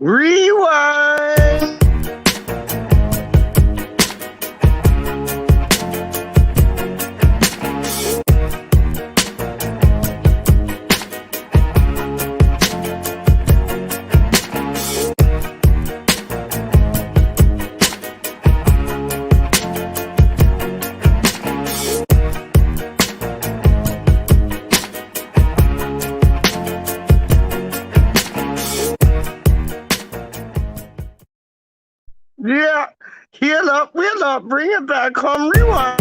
Rewind! Yeah, wheel up, bring it back home, rewind.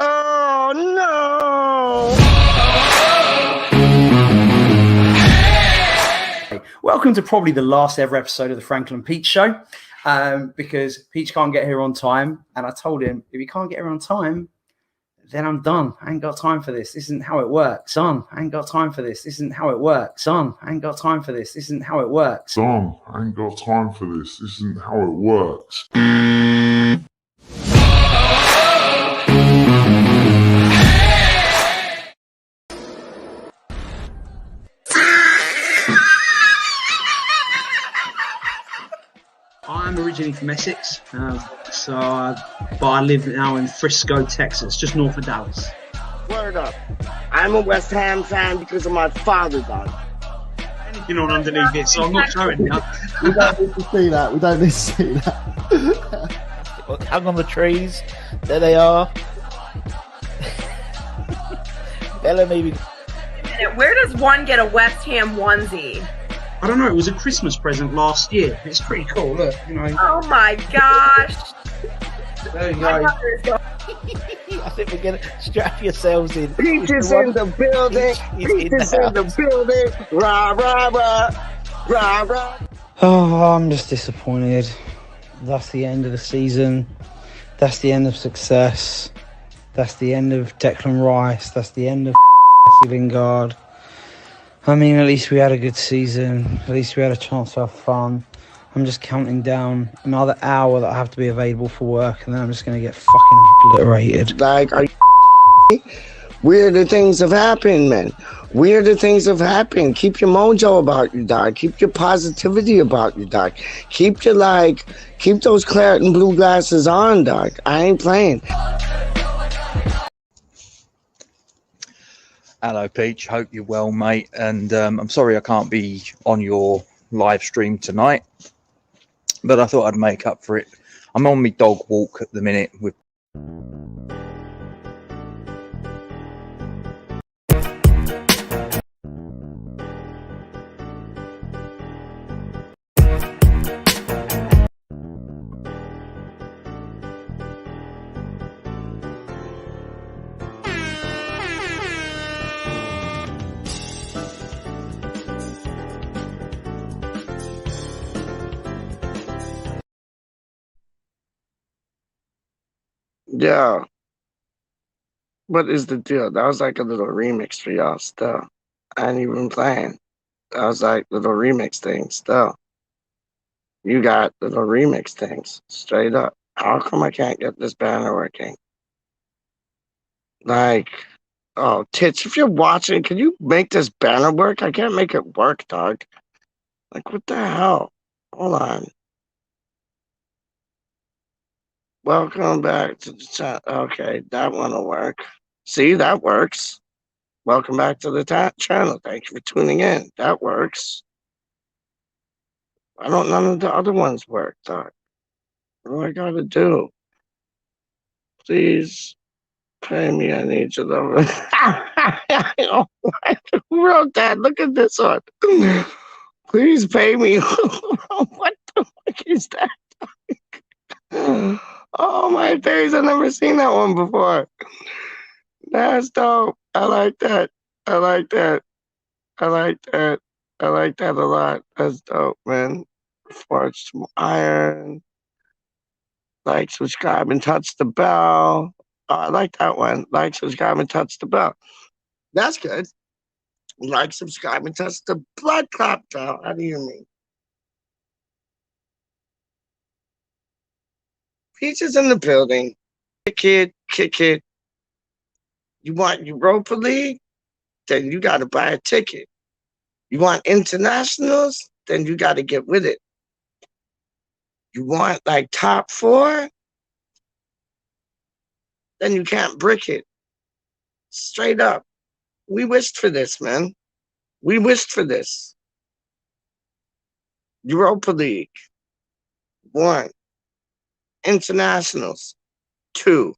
Oh no! Welcome to probably the last ever episode of the Franklin Peach Show, because Peach can't get here on time, and I told him if he can't get here on time, then I'm done. I ain't got time for this. This isn't how it works. Son, I ain't got time for this. This isn't how it works. Son, I ain't got time for this. This isn't how it works. Son, I ain't got time for this. This isn't how it works. I'm originally from Essex, but I live now in Frisco, Texas, just north of Dallas. Word up. I'm a West Ham fan because of my father, dog. Anything on underneath it, so I'm not showing you. We don't need to see that. We don't need to see that. Hung on the trees. There they are. Bella maybe. Where does one get a West Ham onesie? I don't know, it was a Christmas present last year. It's pretty cool, look, you know. Oh my gosh. There you go. I think we're going to strap yourselves in. Peach is in the building. Peach is in the building. Rah, rah, rah. Rah, rah. Oh, I'm just disappointed. That's the end of the season. That's the end of success. That's the end of Declan Rice. That's the end of Lingard. I mean, at least we had a good season. At least we had a chance to have fun. I'm just counting down another hour that I have to be available for work, and then I'm just going to get fucking obliterated. Like, are you weirder things have happened, man. Weirder things have happened. Keep your mojo about you, dog. Keep your positivity about you, dog. Keep those claret and blue glasses on, dog. I ain't playing. Hello, Peach. Hope you're well, mate. And I'm sorry I can't be on your live stream tonight, but I thought I'd make up for it. I'm on my dog walk at the minute with. Yeah. What is the deal? That was like a little remix for y'all still. I ain't even playing. That was like little remix things still. You got little remix things. Straight up. How come I can't get this banner working? Like, oh, Tits, if you're watching, can you make this banner work? I can't make it work, dog. Like, what the hell? Hold on. Welcome back to the chat. Okay, that one will work. See, that works. Welcome back to the channel. Thank you for tuning in. That works. None of the other ones work, dog. What do I gotta do? Please pay me. I need you to. Who wrote that? Look at this one. Please pay me. What the fuck is that? Oh my days, I've never seen that one before. That's dope. I like that. I like that. I like that. I like that a lot. That's dope, man. Forge some iron. Like, subscribe, and touch the bell. Oh, I like that one. Like, subscribe, and touch the bell. That's good. Like, subscribe, and touch the blood clot bell. How do you mean? Peaches in the building. Kick it, kick it. You want Europa League? Then you got to buy a ticket. You want internationals? Then you got to get with it. You want like top four? Then you can't brick it. Straight up. We wished for this, man. We wished for this. Europa League. 1. Internationals. 2.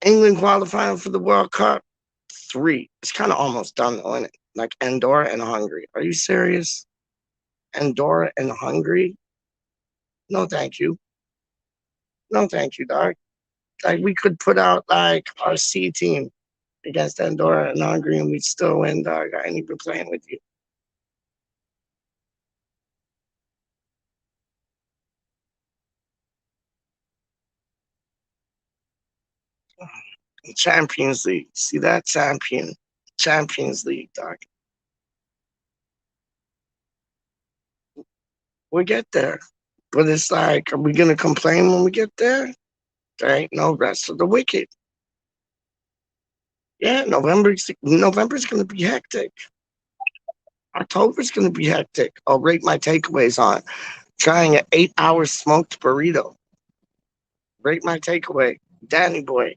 England qualifying for the World Cup. 3. It's kind of almost done though, isn't it? Like Andorra and Hungary. Are you serious? Andorra and Hungary? No, thank you. No, thank you, dog. Like, we could put out like our C team against Andorra and Hungary and we'd still win, dog. I ain't even playing with you. Champions League. See that? Champions League, dog. We'll get there. But it's like, are we going to complain when we get there? There ain't no rest of the wicked. Yeah, November's going to be hectic. October's going to be hectic. I'll rate my takeaways on trying an 8-hour smoked burrito. Rate my takeaway. Danny boy.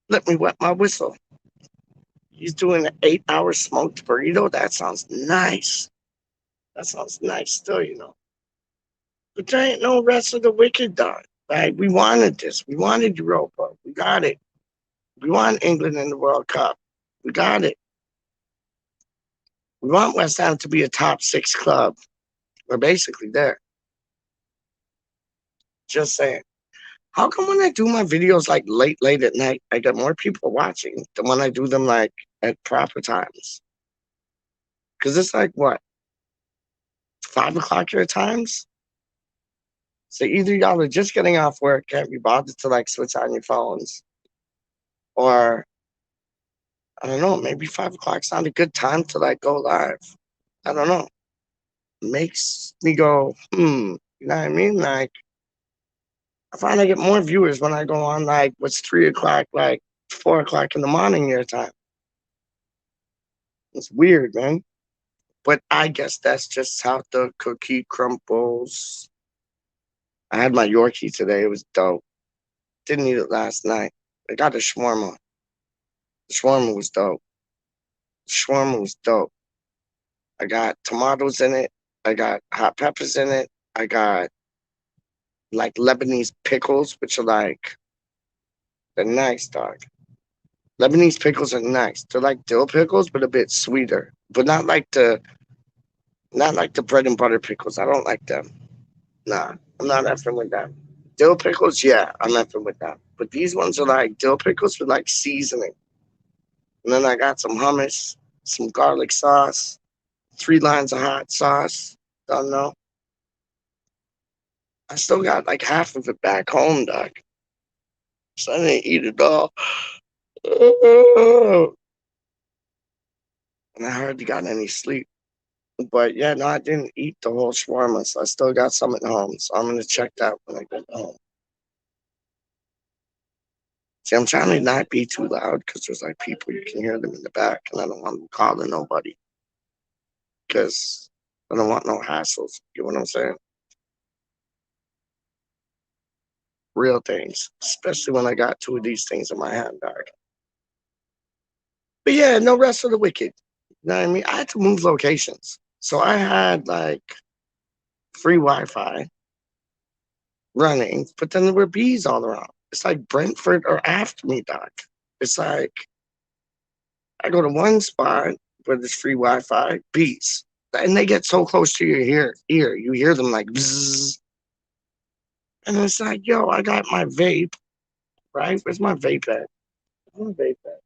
Let me wet my whistle. He's doing an 8-hour smoked burrito. That sounds nice. That sounds nice still, you know. But there ain't no rest of the wicked, dog. Like, we wanted this. We wanted Europa. We got it. We want England in the World Cup. We got it. We want West Ham to be a top 6 club. We're basically there. Just saying. How come when I do my videos like late at night, I get more people watching than when I do them like at proper times? Because it's like, what, 5 o'clock your times? So either y'all are just getting off work, can't be bothered to like switch on your phones, or I don't know, maybe 5 o'clock's not a good time to like go live. I don't know. Makes me go, you know what I mean? Like, I find I get more viewers when I go on like what's 3 o'clock, like 4 o'clock in the morning your time. It's weird, man. But I guess that's just how the cookie crumbles. I had my Yorkie today. It was dope. Didn't eat it last night. I got a shawarma. The shawarma was dope. The shawarma was dope. I got tomatoes in it. I got hot peppers in it. I got like Lebanese pickles, which are like, they're nice, dog. Lebanese pickles are nice. They're like dill pickles, but a bit sweeter. But not like the bread and butter pickles. I don't like them. Nah, I'm not effing with them. Dill pickles, yeah, I'm effing with them. But these ones are like dill pickles with like seasoning. And then I got some hummus, some garlic sauce, 3 lines of hot sauce. Don't know. I still got like half of it back home, dog. So I didn't eat it all. And I hardly got any sleep. But yeah, no, I didn't eat the whole shawarma, so I still got some at home. So I'm gonna check that when I get home. See, I'm trying to not be too loud because there's like people, you can hear them in the back, and I don't want them calling nobody because I don't want no hassles. You know what I'm saying? Real things, especially when I got 2 of these things in my hand, dog. But yeah, no rest for the wicked. You know what I mean? I had to move locations. So I had like free Wi-Fi running, but then there were bees all around. It's like Brentford or after me, doc. It's like I go to one spot where there's free Wi-Fi, bees, and they get so close to your ear, you hear them like bzzz. And it's like, yo, I got my vape, right? Where's my vape at? Where's my vape at?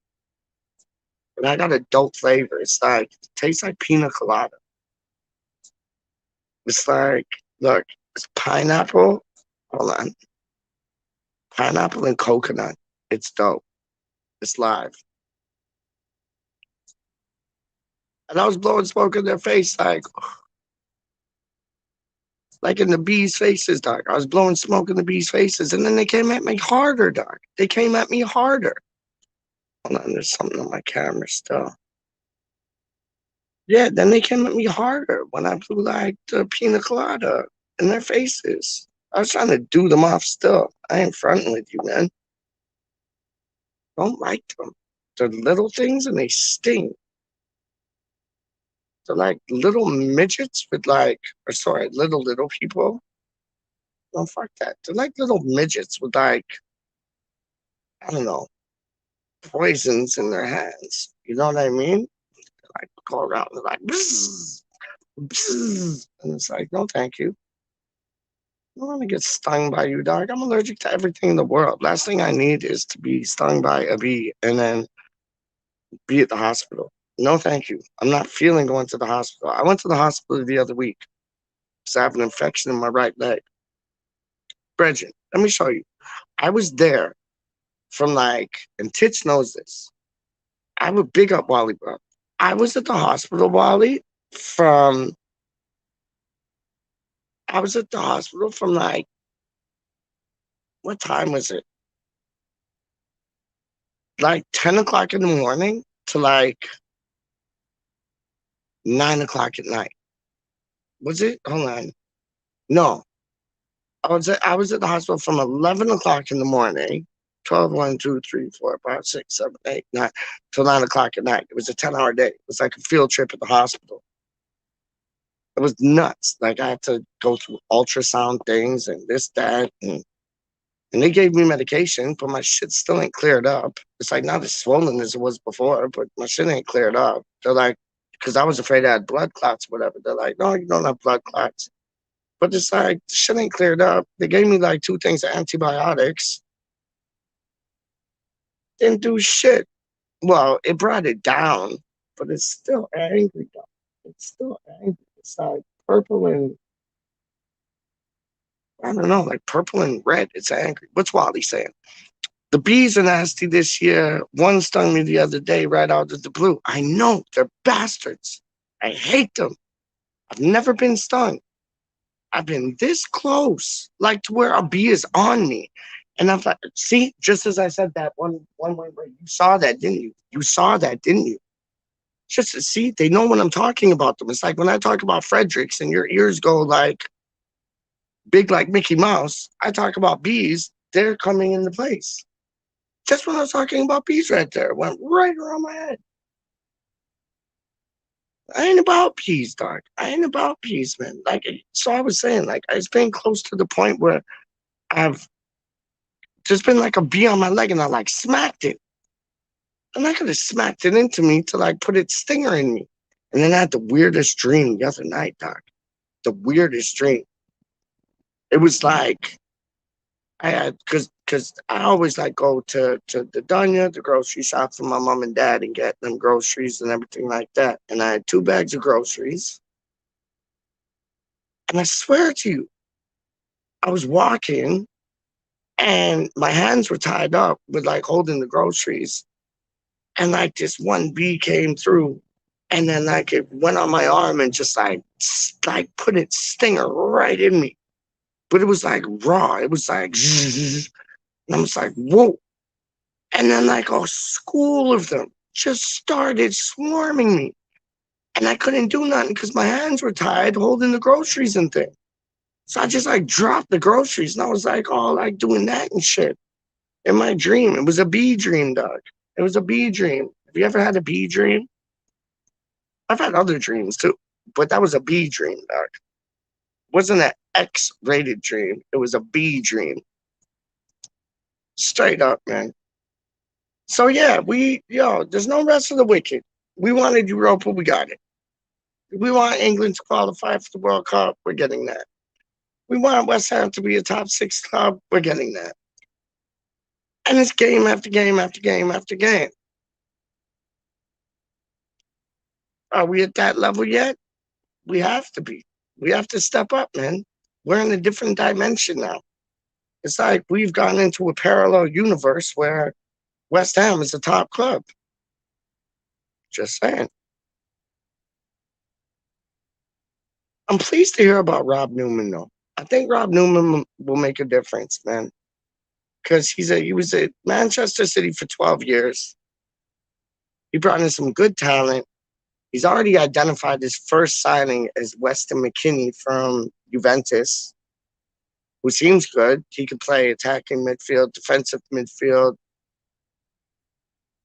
And I got adult flavor. It's like, it tastes like pina colada. It's like, look, it's pineapple. Hold on. Pineapple and coconut. It's dope. It's live. And I was blowing smoke in their face, like in the bees' faces, dog. I was blowing smoke in the bees' faces, and then they came at me harder, dog. They came at me harder. Hold on, there's something on my camera still. Yeah, then they came at me harder when I blew like the pina colada in their faces. I was trying to do them off still. I ain't fronting with you, man. Don't like them. They're little things and they sting. They're like little midgets with like, or sorry, little people. No, fuck that. They're like little midgets with like, I don't know, poisons in their hands. You know what I mean? Like go around and like, bzzz, bzzz. And it's like, no, thank you. I don't want to get stung by you, dog. I'm allergic to everything in the world. Last thing I need is to be stung by a bee and then be at the hospital. No, thank you. I'm not feeling going to the hospital. I went to the hospital the other week because I have an infection in my right leg. Bridget, let me show you. I was there from like, and Titch knows this. I would big up Wally, bro. I was at the hospital, Wally, I was at the hospital from like, what time was it? Like 10 o'clock in the morning to like 9 o'clock at night. Was it? Hold on. No. I was at the hospital from 11 o'clock in the morning, 12, 1, 2, 3, 4, 5, 6, 7, 8, 9, till 9 o'clock at night. It was a 10-hour day. It was like a field trip at the hospital. It was nuts. Like I had to go through ultrasound things and this, that, and they gave me medication, but my shit still ain't cleared up. It's like not as swollen as it was before, but my shit ain't cleared up. They're like, because I was afraid I had blood clots, whatever. They're like, no, you don't have blood clots. But it's like, the shit ain't cleared up. They gave me like 2 things of antibiotics. Didn't do shit. Well, it brought it down, but it's still angry, though. It's still angry. It's like purple and, I don't know, like purple and red. It's angry. What's Wally saying? The bees are nasty this year. One stung me the other day right out of the blue. I know, they're bastards. I hate them. I've never been stung. I've been this close, like to where a bee is on me. And I'm like, see, just as I said that one way, where you saw that, didn't you? You saw that, didn't you? Just to see, they know when I'm talking about them. It's like when I talk about Fredericks and your ears go like big like Mickey Mouse, I talk about bees, they're coming into place. Just when I was talking about bees right there, it went right around my head. I ain't about peas, dog. I ain't about peas, man. Like, so I was saying, like, it's been close to the point where I've just been like a bee on my leg and I like smacked it. And I could have smacked it into me to like put its stinger in me. And then I had the weirdest dream the other night, dog. The weirdest dream. It was like, I had, cause I always like go to the Dunya, the grocery shop for my mom and dad and get them groceries and everything like that. And I had 2 bags of groceries. And I swear to you, I was walking and my hands were tied up with like holding the groceries. And like this one bee came through and then like it went on my arm and just like put its stinger right in me. But it was like raw. It was like, and I was like, whoa. And then like a school of them just started swarming me. And I couldn't do nothing because my hands were tied holding the groceries and things. So I just like dropped the groceries and I was like, oh, like doing that and shit. In my dream, it was a bee dream, dog. It was a bee dream. Have you ever had a bee dream? I've had other dreams too, but that was a bee dream, dog. It wasn't an X-rated dream. It was a bee dream. Straight up, man. So yeah, there's no rest of the wicked. We wanted Europa, we got it. We want England to qualify for the World Cup, we're getting that. We want West Ham to be a top 6 club, we're getting that. And it's game after game after game after game. Are we at that level yet? We have to be. We have to step up, man. We're in a different dimension now. It's like we've gone into a parallel universe where West Ham is a top club. Just saying. I'm pleased to hear about Rob Newman, though. I think Rob Newman will make a difference, man. Because he was at Manchester City for 12 years. He brought in some good talent. He's already identified his first signing as Weston McKennie from Juventus, who seems good. He could play attacking midfield, defensive midfield.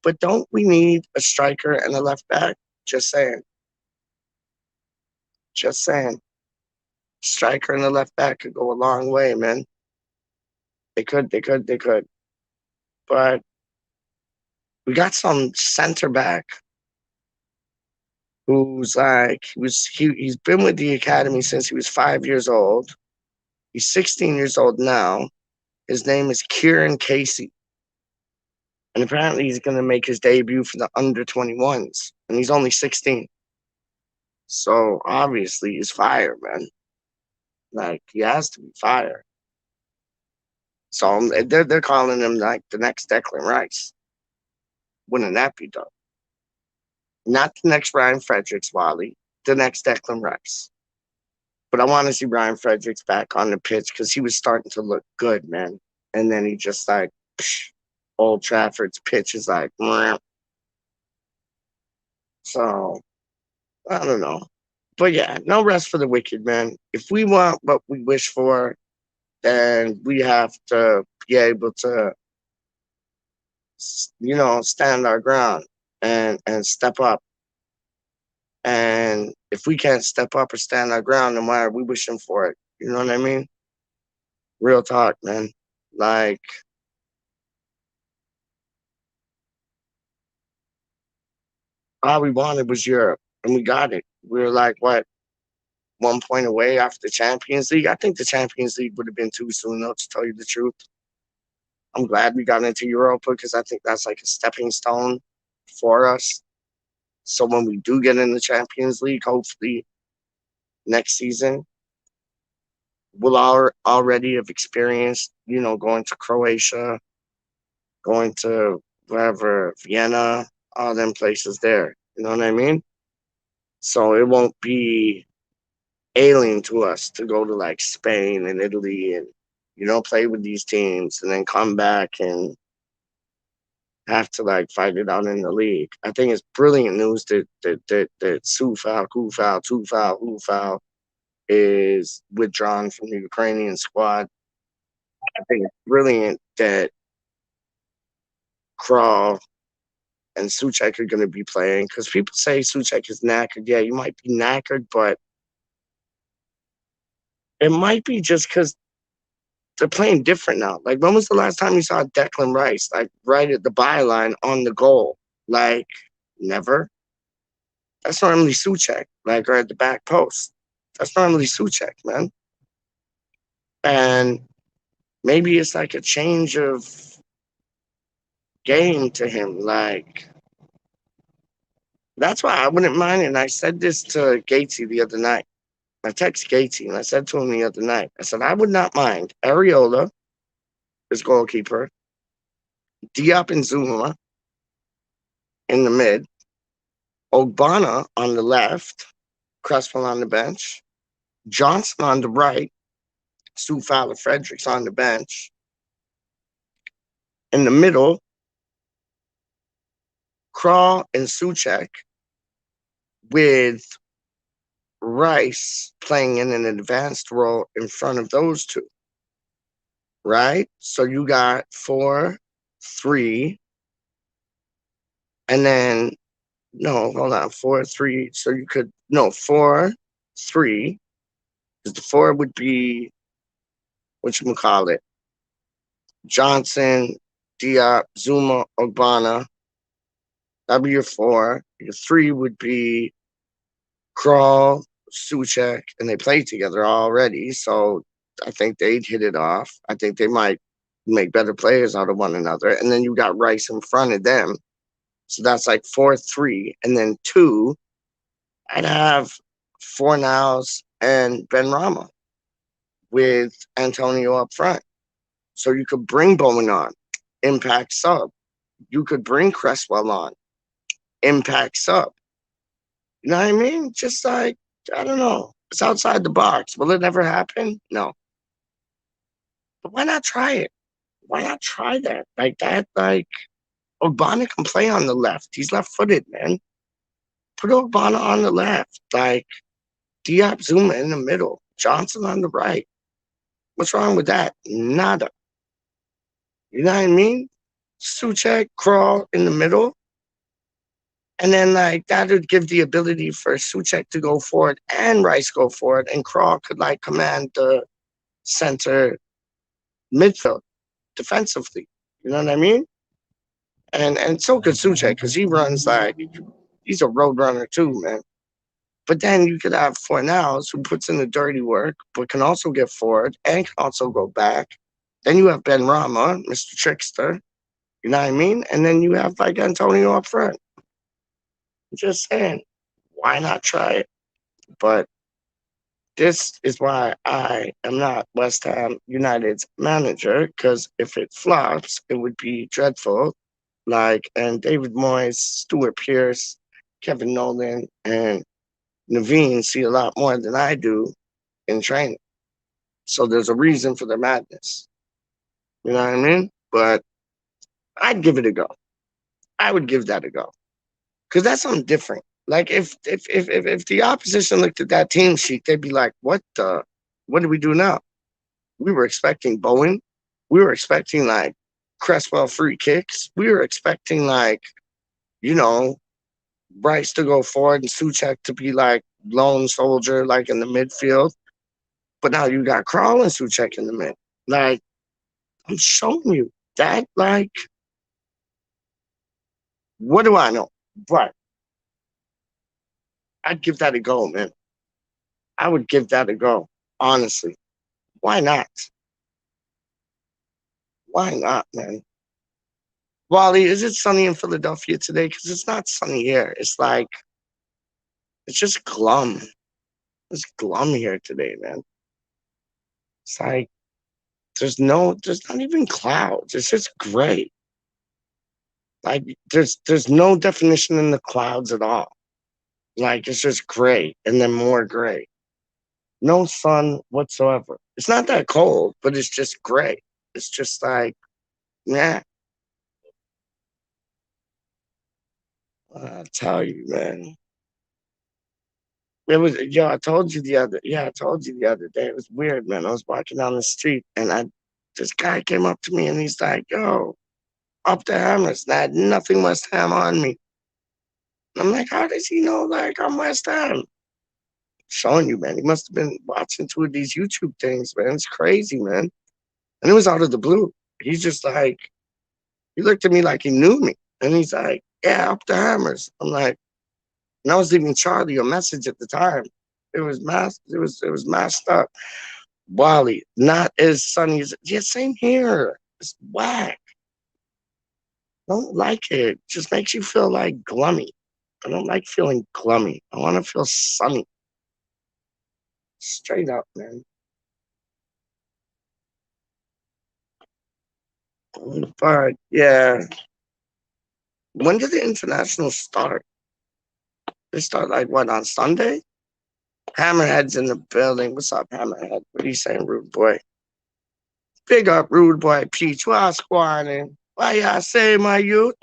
But don't we need a striker and a left back? Just saying. Just saying. Striker and a left back could go a long way, man. They could. But we got some center back who's like he's been with the academy since he was 5 years old. He's 16 years old now. His name is Kieran Casey. And apparently he's going to make his debut for the under-21s. And he's only 16. So obviously he's fire, man. Like, he has to be fire. So they're calling him like the next Declan Rice. Wouldn't that be dope? Not the next Ryan Fredericks, Wally. The next Declan Rice. But I want to see Ryan Fredericks back on the pitch because he was starting to look good, man. And then he just like, Old Trafford's pitch is like, meh. So, I don't know. But yeah, no rest for the wicked, man. If we want what we wish for, then we have to be able to, stand our ground and step up. And if we can't step up or stand our ground, then why are we wishing for it? You know what I mean? Real talk, man. Like, all we wanted was Europe, and we got it. We were like, what, 1 point away after the Champions League? I think the Champions League would have been too soon, though, to tell you the truth. I'm glad we got into Europa because I think that's like a stepping stone for us. So when we do get in the Champions League, hopefully next season, we'll already have experienced, going to Croatia, going to wherever, Vienna, all them places there. You know what I mean? So it won't be alien to us to go to like Spain and Italy and, play with these teams and then come back and have to like fight it out in the league. I think it's brilliant news that Coufal is withdrawn from the Ukrainian squad. I think it's brilliant that Krall and Souček are going to be playing because people say Souček is knackered. Yeah, you might be knackered, but it might be just because they're playing different now. Like, when was the last time you saw Declan Rice, like, right at the byline on the goal? Like, never. That's normally Souček, like, or at the back post. That's normally Souček, man. And maybe it's like a change of game to him. Like, that's why I wouldn't mind it. And I said this to Gatesy the other night. I texted Gatesy and I said to him the other night, I said, I would not mind Areola as goalkeeper, Diop and Zuma in the mid, Ogbonna on the left, Cresswell on the bench, Johnson on the right, Coufal Fredericks on the bench. In the middle, Krall and Souček with Rice playing in an advanced role in front of those two. Right? So you got 4-3. And then, no, hold on, 4-3. So you could, 4-3. Because the 4 would be, whatchamacallit, Johnson, Diop, Zuma, Ogbonna. That'd be your 4. Your 3 would be Krall, Souček, and they played together already. So I think they'd hit it off. I think they might make better players out of one another. And then you got Rice in front of them. So that's like 4-3. And then 2 I'd have Fornals and Ben Rama with Antonio up front. So you could bring Bowen on, impact sub. You could bring Cresswell on, impact sub. You know what I mean? Just like, I don't know. It's outside the box. Will it ever happen? No. But why not try it? Why not try that? Like that, like Ogbonna can play on the left. He's left-footed, man. Put Ogbonna on the left. Like Diop Zuma in the middle. Johnson on the right. What's wrong with that? Nada. You know what I mean? Suchek, Crawl in the middle. And then like that would give the ability for Suchek to go forward and Rice go forward. And Crawl could like command the center midfield defensively. You know what I mean? And so could Suchek because he runs like he's a road runner too, man. But then you could have Fornals who puts in the dirty work, but can also get forward and can also go back. Then you have Ben Rama, Mr. Trickster. You know what I mean? And then you have like Antonio up front. I'm just saying, why not try it? But this is why I am not West Ham United's manager, because if it flops, it would be dreadful. Like, and David Moyes, Stuart Pearce, Kevin Nolan, and Naveen see a lot more than I do in training. So there's a reason for their madness. You know what I mean? But I'd give it a go. I would give that a go. Because that's something different. Like if the opposition looked at that team sheet, they'd be like, what do we do now? We were expecting Bowen. We were expecting like Cresswell free kicks. We were expecting like, you know, Rice to go forward and Suchek to be like lone soldier, like in the midfield. But now you got Crawl and Suchek in the mid. Like, I'm showing you that, like, what do I know? But I'd give that a go, man. I would give that a go, honestly. Why not? Why not, man? Wally, is it sunny in Philadelphia today? Because it's not sunny here. It's like, it's just glum. It's glum here today, man. It's like, there's not even clouds. It's just gray. Like, there's no definition in the clouds at all. Like, it's just gray and then more gray. No sun whatsoever. It's not that cold, but it's just gray. It's just like, yeah. I'll tell you, man. It was, I told you the other day. It was weird, man. I was walking down the street and this guy came up to me and he's like, yo, up the Hammers. And I had nothing West Ham on me. And I'm like, how does he know, like, I'm West Ham? Showing you, man. He must have been watching 2 of these YouTube things, man. It's crazy, man. And it was out of the blue. He's just like, he looked at me like he knew me. And he's like, yeah, up the Hammers. I'm like, and I was leaving Charlie a message at the time. It was masked up. Wally, not as sunny as, yeah, same here. It's whack. Don't like it. Just makes you feel like glummy. I don't like feeling glummy. I want to feel sunny. Straight up, man. But yeah. When did the international start? They start like what, on Sunday? Hammerhead's in the building. What's up, Hammerhead? What are you saying, rude boy? Big up, rude boy. Peach, what's squatting? Why y'all say, my youth?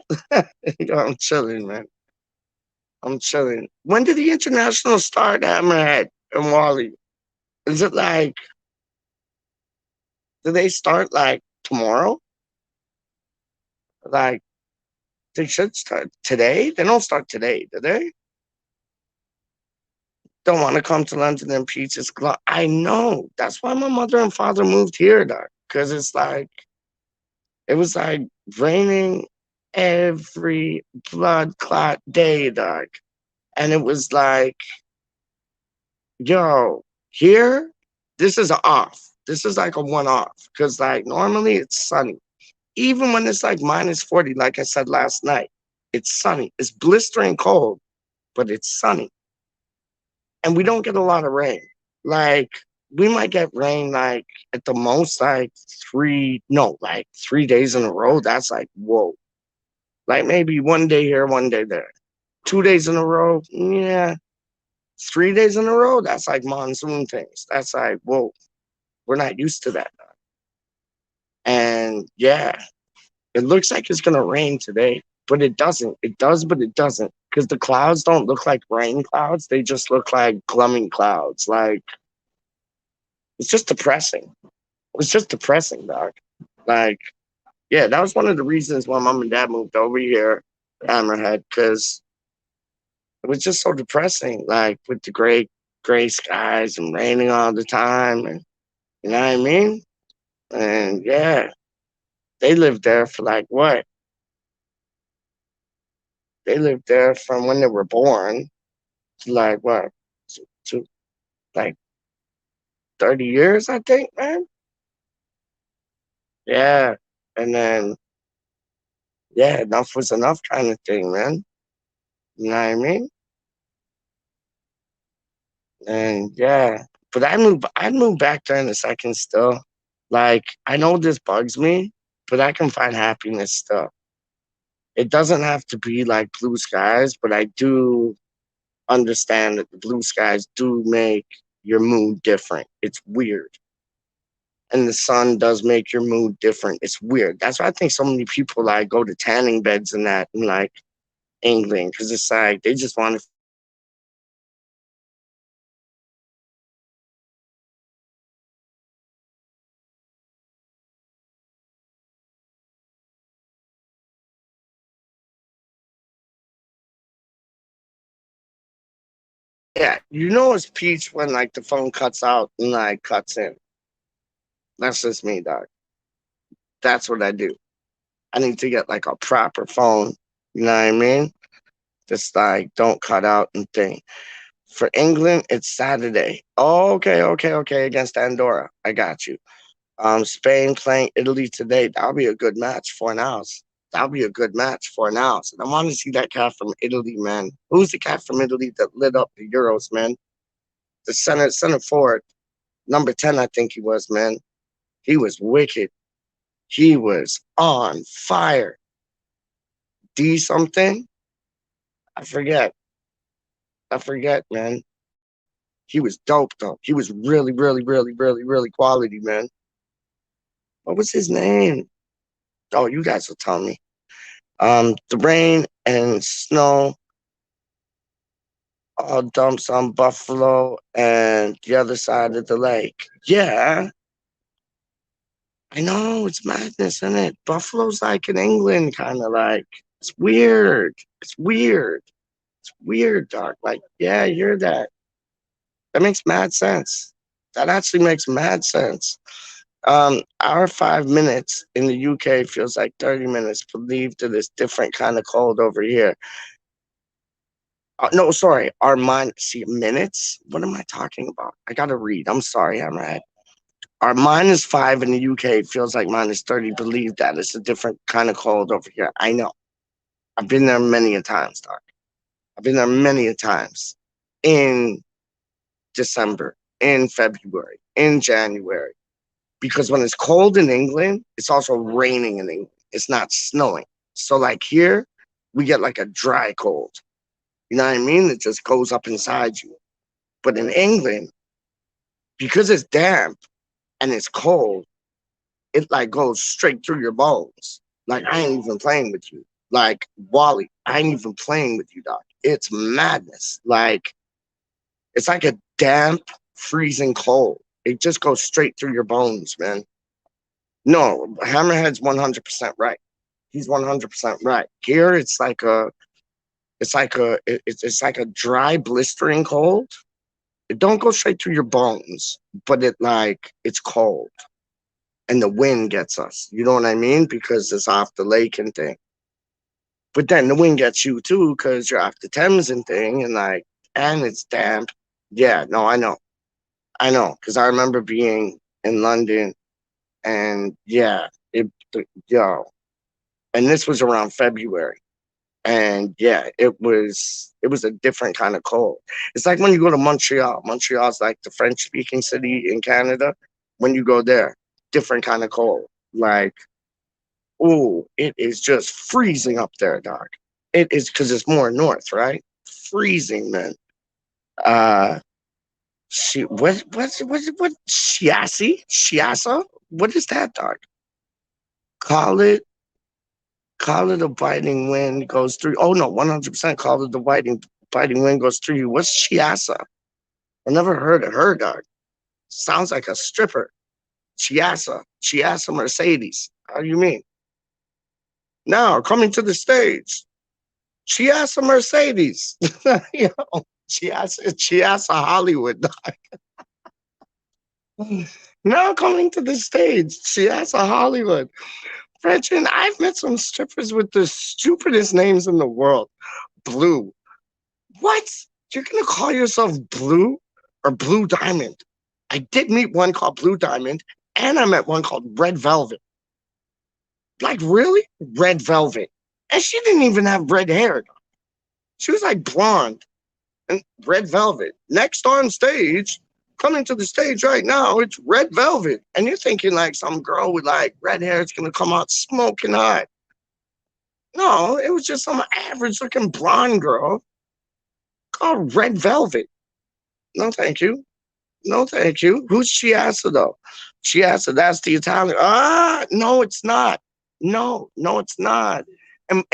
Yo, I'm chilling, man. I'm chilling. When did the international start, Hammerhead and Wally? Is it like, do they start like tomorrow? Like, they should start today? They don't start today, do they? Don't want to come to London and Peach is I know. That's why my mother and father moved here, dog. Because it's like, it was like raining every blood clot day, dog. And it was like, yo, here, this is an off. This is like a one-off. Because like normally it's sunny. Even when it's like minus 40, like I said last night, it's sunny. It's blistering cold, but it's sunny. and we don't get a lot of rain. Like we might get rain like at the most like 3 days in a row. That's like whoa. Like maybe one day here, one day there. 2 days in a row, yeah. 3 days in a row, that's like monsoon things. That's like whoa. We're not used to that. And yeah, it looks like it's gonna rain today, but it doesn't. It does, but it doesn't. Because the clouds don't look like rain clouds. They just look like gloomy clouds. Like it's just depressing. It's just depressing, dog. Like, yeah, that was one of the reasons why mom and dad moved over here, Hammerhead, because it was just so depressing. Like with the gray skies and raining all the time, and you know what I mean? And yeah, they lived there for like what? They lived there from when they were born to like what? To like 30 years, I think, man. Yeah. And then, yeah, enough was enough kind of thing, man. You know what I mean? And yeah, but I'd move back there in a second still. Like, I know this bugs me, but I can find happiness still. It doesn't have to be like blue skies, but I do understand that the blue skies do make your mood different. It's weird. And the sun does make your mood different. It's weird. That's why I think so many people like go to tanning beds and that in like England, because it's like they just want to. Yeah, you know it's peach when like the phone cuts out and like cuts in. That's just me, dog. That's what I do. I need to get like a proper phone. You know what I mean? Just like don't cut out and thing. For England, it's Saturday. Oh, okay. Against Andorra. I got you. Spain playing Italy today. That'll be a good match for an hours. That'll be a good match for an hours. And I want to see that cat from Italy, man. Who's the cat from Italy that lit up the Euros, man? The center forward, number 10, I think he was, man. He was wicked. He was on fire. D something? I forget. I forget, man. He was dope though. He was really quality, man. What was his name? Oh, you guys will tell me. The rain and snow all dumps on Buffalo and the other side of the lake. Yeah, I know it's madness, isn't it? Buffalo's like in England, kind of like it's weird. It's weird. It's weird, dog. Like, yeah, I hear that. That makes mad sense. That actually makes mad sense. Our 5 minutes in the UK feels like 30 minutes. Believe that it's different kind of cold over here. No, sorry. Our see minutes. What am I talking about? I gotta read. I'm sorry. I'm right. Our -5 in the UK feels like -30. Believe that it's a different kind of cold over here. I know. I've been there many a times, Doc. I've been there many a times in December, in February, in January. Because when it's cold in England, it's also raining in England. It's not snowing. So like here, we get like a dry cold. You know what I mean? It just goes up inside you. But in England, because it's damp and it's cold, it like goes straight through your bones. Like I ain't even playing with you. Like Wally, I ain't even playing with you, Doc. It's madness. Like it's like a damp, freezing cold. It just goes straight through your bones, man. No, Hammerhead's 100% right. He's 100% right. Here, it's like a dry, blistering cold. It don't go straight through your bones, but it's cold, and the wind gets us. You know what I mean? Because it's off the lake and thing. But then the wind gets you too, because you're off the Thames and thing, and it's damp. Yeah, no, I know, because I remember being in London, and yeah, yo, and this was around February. And yeah, it was a different kind of cold. It's like when you go to Montreal. Montreal's like the French speaking city in Canada. When you go there, different kind of cold. Like, oh, it is just freezing up there, dog. It is because it's more north, right? Freezing, man. Uh what Shiasa? What is that, dog? Call it Call it a biting wind goes through. Oh no, 100% call it the biting wind goes through you. What's Chiasa? I never heard of her, dog. Sounds like a stripper. Chiasa Mercedes. How do you mean? Now coming to the stage, Chiasa Mercedes. Yo, Chiasa Hollywood, dog. Now coming to the stage, Chiasa Hollywood. Gretchen, I've met some strippers with the stupidest names in the world. Blue. What? You're gonna call yourself Blue or Blue Diamond? I did meet one called Blue Diamond, and I met one called Red Velvet. Like, really? Red Velvet. And she didn't even have red hair. She was like blonde and Red Velvet. Next on stage, coming to the stage right now, it's Red Velvet. And you're thinking like some girl with like red hair is going to come out smoking hot. No, it was just some average looking blonde girl called Red Velvet. No, thank you. No, thank you. Who's Chiasa though? Chiasa, that's the Italian. No, it's not. No, it's not. And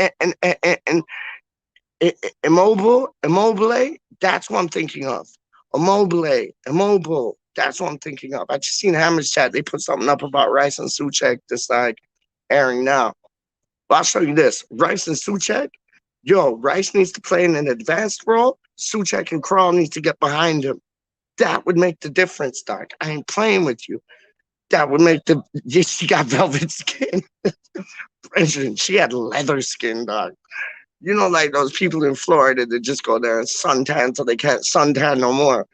Immobile, that's what I'm thinking of. Immobile, that's what I'm thinking of. I just seen Hammer's chat. They put something up about Rice and Suchek that's like airing now. But I'll show you this. Rice and Suchek, Rice needs to play in an advanced role. Suchek and Crawl needs to get behind him. That would make the difference, Doc. I ain't playing with you. That would make the. She got velvet skin. Brendan, she had leather skin, dog. You know, like those people in Florida that just go there and suntan until they can't suntan no more.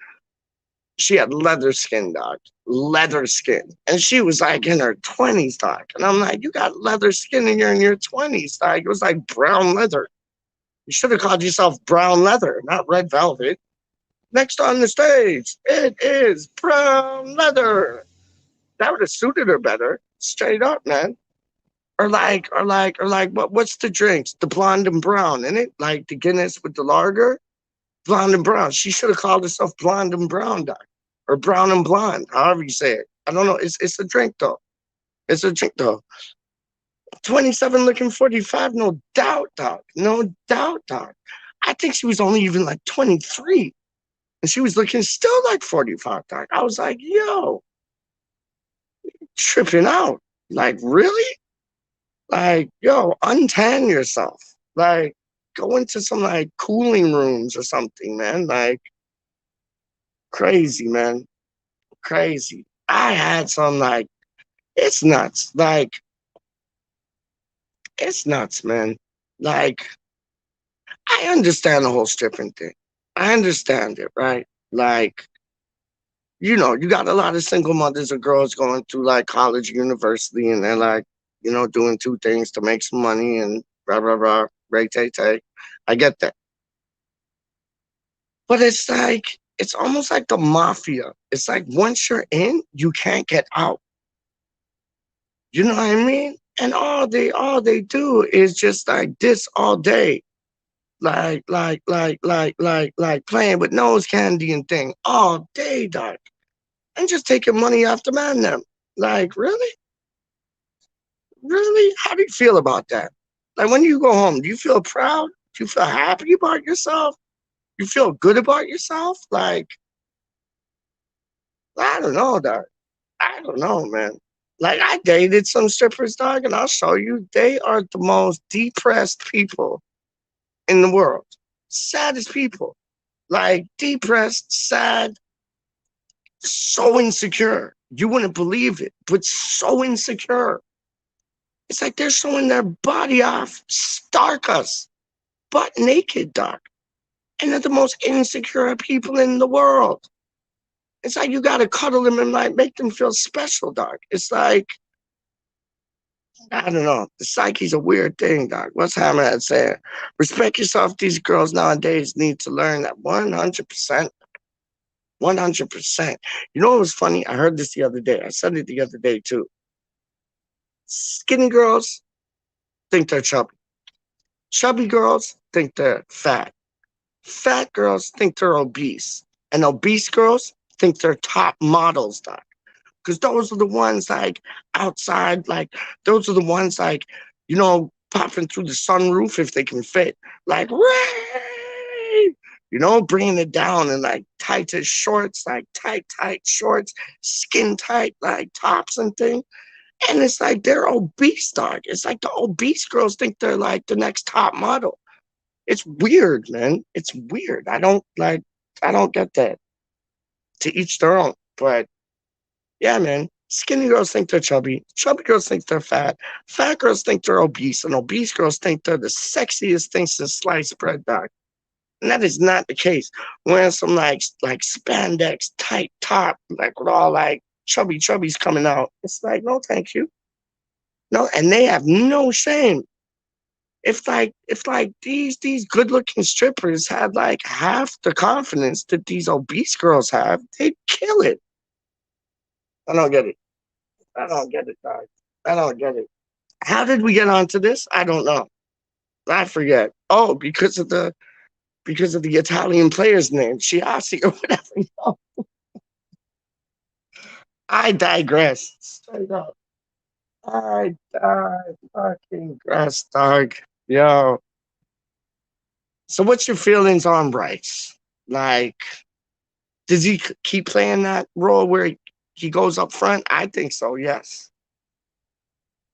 She had leather skin, dog. Leather skin. And she was like in her 20s, dog. And I'm like, you got leather skin and you're in your 20s, dog. It was like brown leather. You should have called yourself Brown Leather, not Red Velvet. Next on the stage, it is Brown Leather. That would have suited her better. Straight up, man. Or what's the drinks? The blonde and brown, in it? Like the Guinness with the lager? Blonde and brown. She should have called herself Blonde and Brown, doc. Or Brown and Blonde, however you say it. I don't know. It's a drink, though. It's a drink, though. 27 looking 45, no doubt, doc. No doubt, doc. I think she was only even like 23. And she was looking still like 45, doc. I was like, yo, tripping out. Like, really? Like, yo, untan yourself. Like, go into some like cooling rooms or something, man. Like, crazy, man. Crazy. I had some like, it's nuts. Like, it's nuts, man. Like, I understand the whole stripping thing. I understand it, right? Like, you got a lot of single mothers or girls going through like college, university, and they're like, doing two things to make some money and blah, blah, blah, tay. I get that. But it's like, it's almost like the mafia. It's like once you're in, you can't get out. You know what I mean? And all they do is just like this all day. Like playing with nose candy and thing all day, dog. And just taking money off the man them. Like, really? Really? How do you feel about that? Like when you go home, do you feel proud? Do you feel happy about yourself? You feel good about yourself? Like, I don't know, dog. I don't know, man. Like I dated some strippers, dog, and I'll show you, they are the most depressed people in the world. Saddest people. Like depressed, sad, so insecure. You wouldn't believe it, but so insecure. It's like they're showing their body off, stark us, butt naked, dog. And they're the most insecure people in the world. It's like you gotta cuddle them and like make them feel special, dog. It's like, I don't know. The psyche's a weird thing, dog. What's Hammerhead saying? Respect yourself. These girls nowadays need to learn that 100%. 100%. You know what was funny? I heard this the other day. I said it the other day too. Skinny girls think they're chubby. Chubby girls think they're fat. Fat girls think they're obese. And obese girls think they're top models, doc. Because those are the ones like outside, like those are the ones like, popping through the sunroof if they can fit. Like, Ray! Bringing it down in like tightest shorts, like tight shorts, skin tight, like tops and things. And it's like they're obese, dog. It's like the obese girls think they're like the next top model. It's weird, man. It's weird. I don't get that. To each their own. But yeah, man. Skinny girls think they're chubby. Chubby girls think they're fat. Fat girls think they're obese. And obese girls think they're the sexiest things since sliced bread, dog. And that is not the case. Wearing some like spandex tight top, like with all like chubbies coming out. It's like, no, thank you. No, and they have no shame. If these good looking strippers had like half the confidence that these obese girls have, they'd kill it. I don't get it. I don't get it, dog. I don't get it. How did we get onto this? I don't know. I forget. Oh, because of the Italian player's name, Chiasi or whatever. No. I digress. Straight up. I fucking grass, dog. Yo. So what's your feelings on Bryce? Like, does he keep playing that role where he goes up front? I think so, yes.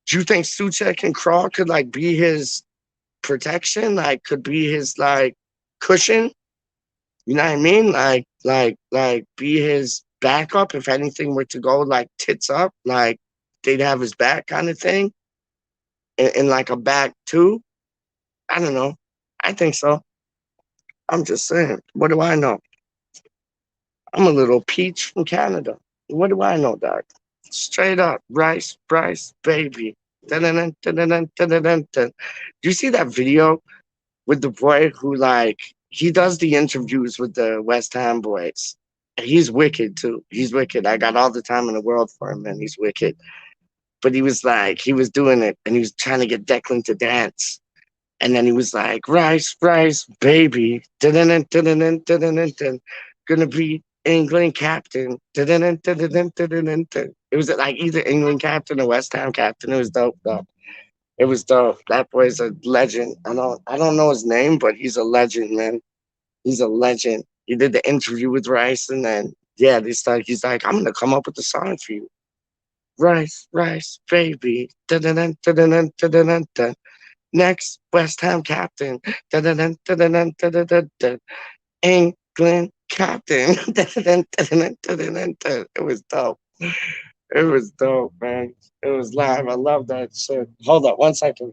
Do you think Suchek and Crawl could like be his protection? Like could be his like cushion? You know what I mean? Like be his backup if anything were to go like tits up, like they'd have his back kind of thing. And like a back too. I don't know. I think so. I'm just saying. What do I know? I'm a little peach from Canada. What do I know, Doc? Straight up, Bryce, baby. Dun-dun-dun, dun-dun-dun, dun-dun-dun, dun. Do you see that video with the boy who like he does the interviews with the West Ham boys? And he's wicked too. He's wicked. I got all the time in the world for him, man. He's wicked. But he was doing it, and he was trying to get Declan to dance. And then he was like, Rice, baby. Dun-dun-dun, dun-dun-dun, dun-dun-dun, dun. Gonna be England captain. Dun-dun-dun, dun-dun-dun, dun-dun-dun, dun. It was like either England captain or West Ham captain. It was dope, though. It was dope. That boy's a legend. I don't know his name, but he's a legend, man. He's a legend. He did the interview with Rice, and then he's like, I'm gonna come up with a song for you. Rice, baby. Dun-dun-dun, dun-dun-dun, dun-dun-dun, dun. Next West Ham captain. Dun-dun-dun, dun-dun-dun, dun-dun-dun, dun. England captain. Dun-dun-dun, dun-dun-dun, dun-dun-dun, dun. It was dope. It was dope, man. It was live. I love that shit. Hold up 1 second.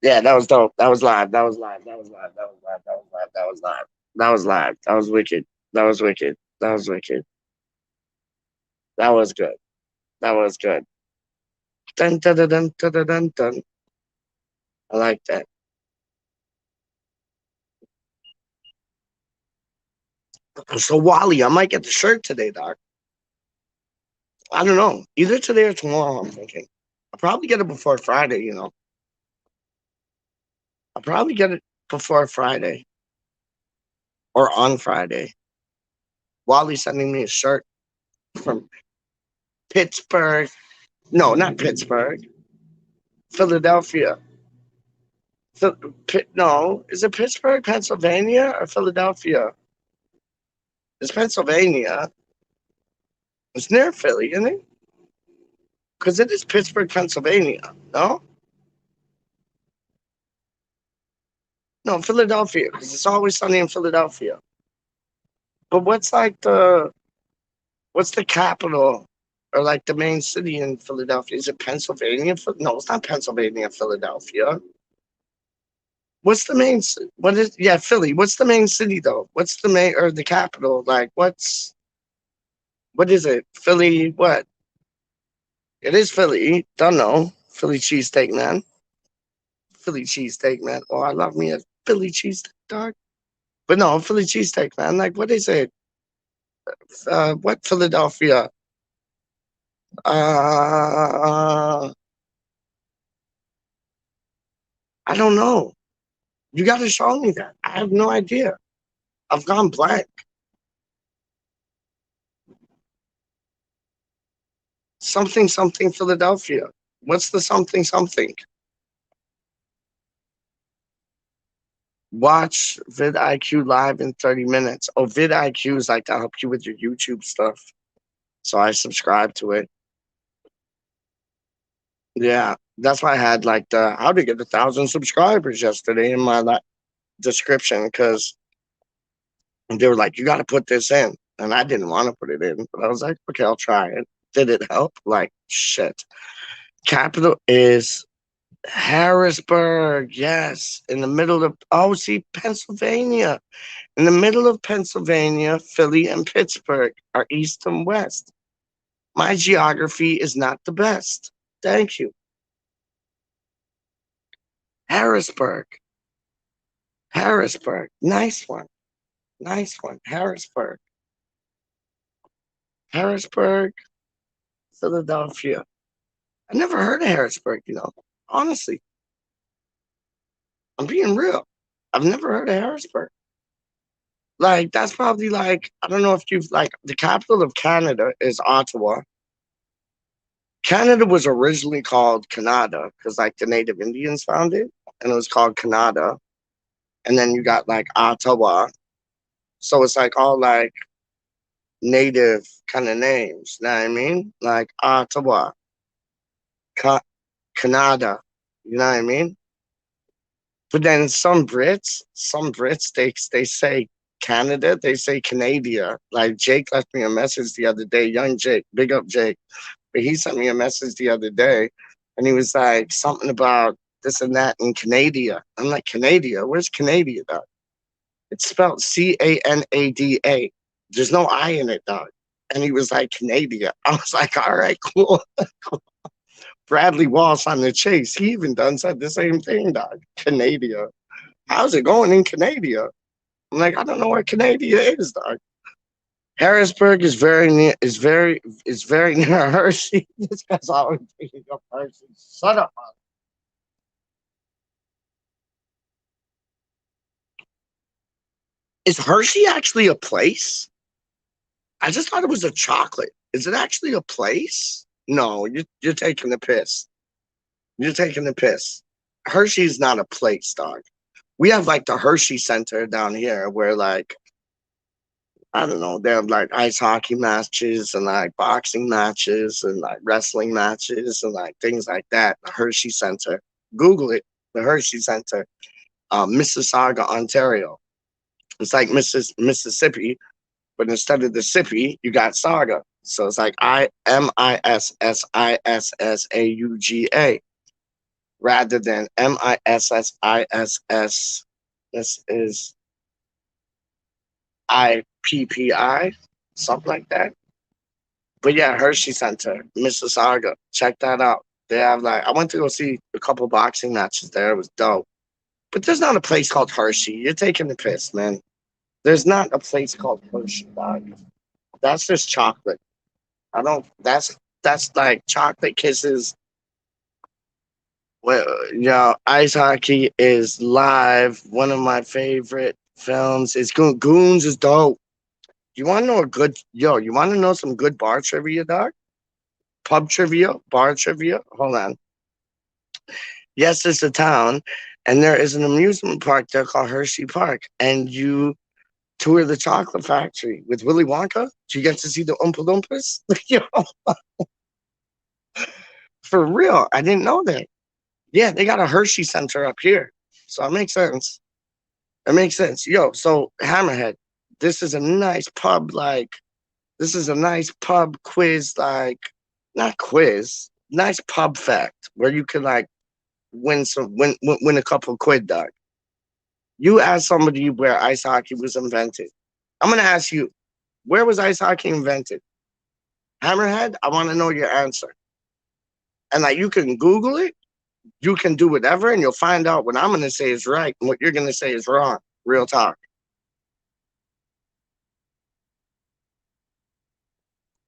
Yeah, that was dope. That was live. That was live. That was live. That was live. That was live. That was live. That was live. That was wicked. That was wicked. That was wicked. That was good. That was good. Dun dun dun dun dun dun dun. Dun. I like that. So Wally, I might get the shirt today, Doc. I don't know. Either today or tomorrow, I'm thinking. I'll probably get it before Friday, I'll probably get it before Friday. Or on Friday. Wally sending me a shirt from Pittsburgh. No, not Pittsburgh. Philadelphia. No, is it Pittsburgh, Pennsylvania, or Philadelphia? It's Pennsylvania. It's near Philly, isn't it? Because it is Pittsburgh, Pennsylvania. No? No, Philadelphia, because it's always sunny in Philadelphia. But what's the capital or like the main city in Philadelphia? Is it Pennsylvania? No, it's not Pennsylvania, Philadelphia. What's the main? What, Philly? What's the main city though? What's the main or the capital? Like, what's What is it? Philly, what? It is Philly. Don't know. Philly cheesesteak, man. Philly cheesesteak, man. Oh, I love me a Philly cheesesteak, dog. But no, Philly cheesesteak, man. Like, what is it? What Philadelphia? Uh, I don't know. You got to show me that. I have no idea. I've gone blank. Something, something Philadelphia. What's the something, something? Watch vidIQ live in 30 minutes. Oh, vidIQ is like to help you with your YouTube stuff. So I subscribe to it. Yeah, that's why I had like the how to get 1,000 subscribers yesterday in my description because they were like, you got to put this in. And I didn't want to put it in, but I was like, okay, I'll try it. Did it help? Like, shit. Capital is Harrisburg. Yes. In the middle of, oh, see, Pennsylvania. In the middle of Pennsylvania, Philly and Pittsburgh are east and west. My geography is not the best. Thank you. Harrisburg. Harrisburg. Nice one. Nice one. Harrisburg. Harrisburg, Philadelphia. I never heard of Harrisburg, you know. Honestly. I'm being real. I've never heard of Harrisburg. Like, that's probably like, I don't know if you've, like, the capital of Canada is Ottawa. Canada was originally called Canada because, like, the Native Indians found it, and it was called Canada. And then you got, like, Ottawa. So it's, like, all, like, native kind of names. You know what I mean? Like, Ottawa, Canada. You know what I mean? But then some Brits, they say Canada, they say Canada. Like Jake left me a message the other day, young Jake, big up Jake. But he sent me a message the other day and he was like something about this and that in Canada. I'm like, Canada? Where's Canada, dog? It's spelled Canada. There's no I in it, dog. And he was like, Canada. I was like, all right, cool. Bradley Walsh on the chase. He even done said the same thing, dog. Canada. How's it going in Canada? I'm like, I don't know where Canada is, dog. Harrisburg is very near near Hershey. This guy's always thinking of Hershey. Shut up, man. Is Hershey actually a place? I just thought it was a chocolate. Is it actually a place? No, you're taking the piss. You're taking the piss. Hershey's not a place, dog. We have like the Hershey Center down here where like, I don't know, they have like ice hockey matches and like boxing matches and like wrestling matches and like things like that. The Hershey Center. Google it, the Hershey Center. Mississauga, Ontario. It's like Mississippi, but instead of the sippy, you got saga. So it's like Mississauga rather than Mississ. This is IPPI, something like that. But yeah, Hershey Center, Mississauga. Check that out. They have like I went to go see a couple boxing matches there. It was dope. But there's not a place called Hershey. You're taking the piss, man. There's not a place called Hershey, dog. That's just chocolate. I don't. That's like chocolate kisses. Well, ice hockey is live. One of my favorite films is Goons is dope. You want to know you want to know some good bar trivia, dog? Pub trivia, bar trivia. Hold on. Yes, it's a town, and there is an amusement park there called Hershey Park, and you tour the chocolate factory with Willy Wonka. Do you get to see the Oompa Loompas? For real, I didn't know that. Yeah, they got a Hershey Center up here, so it makes sense. It makes sense. So Hammerhead, this is a nice pub. This is a nice pub quiz. Not quiz, nice pub fact where you can win a couple quid, dog. You ask somebody where ice hockey was invented. I'm gonna ask you, where was ice hockey invented? Hammerhead, I want to know your answer. And like, you can Google it, you can do whatever, and you'll find out what I'm going to say is right and what you're going to say is wrong. Real talk.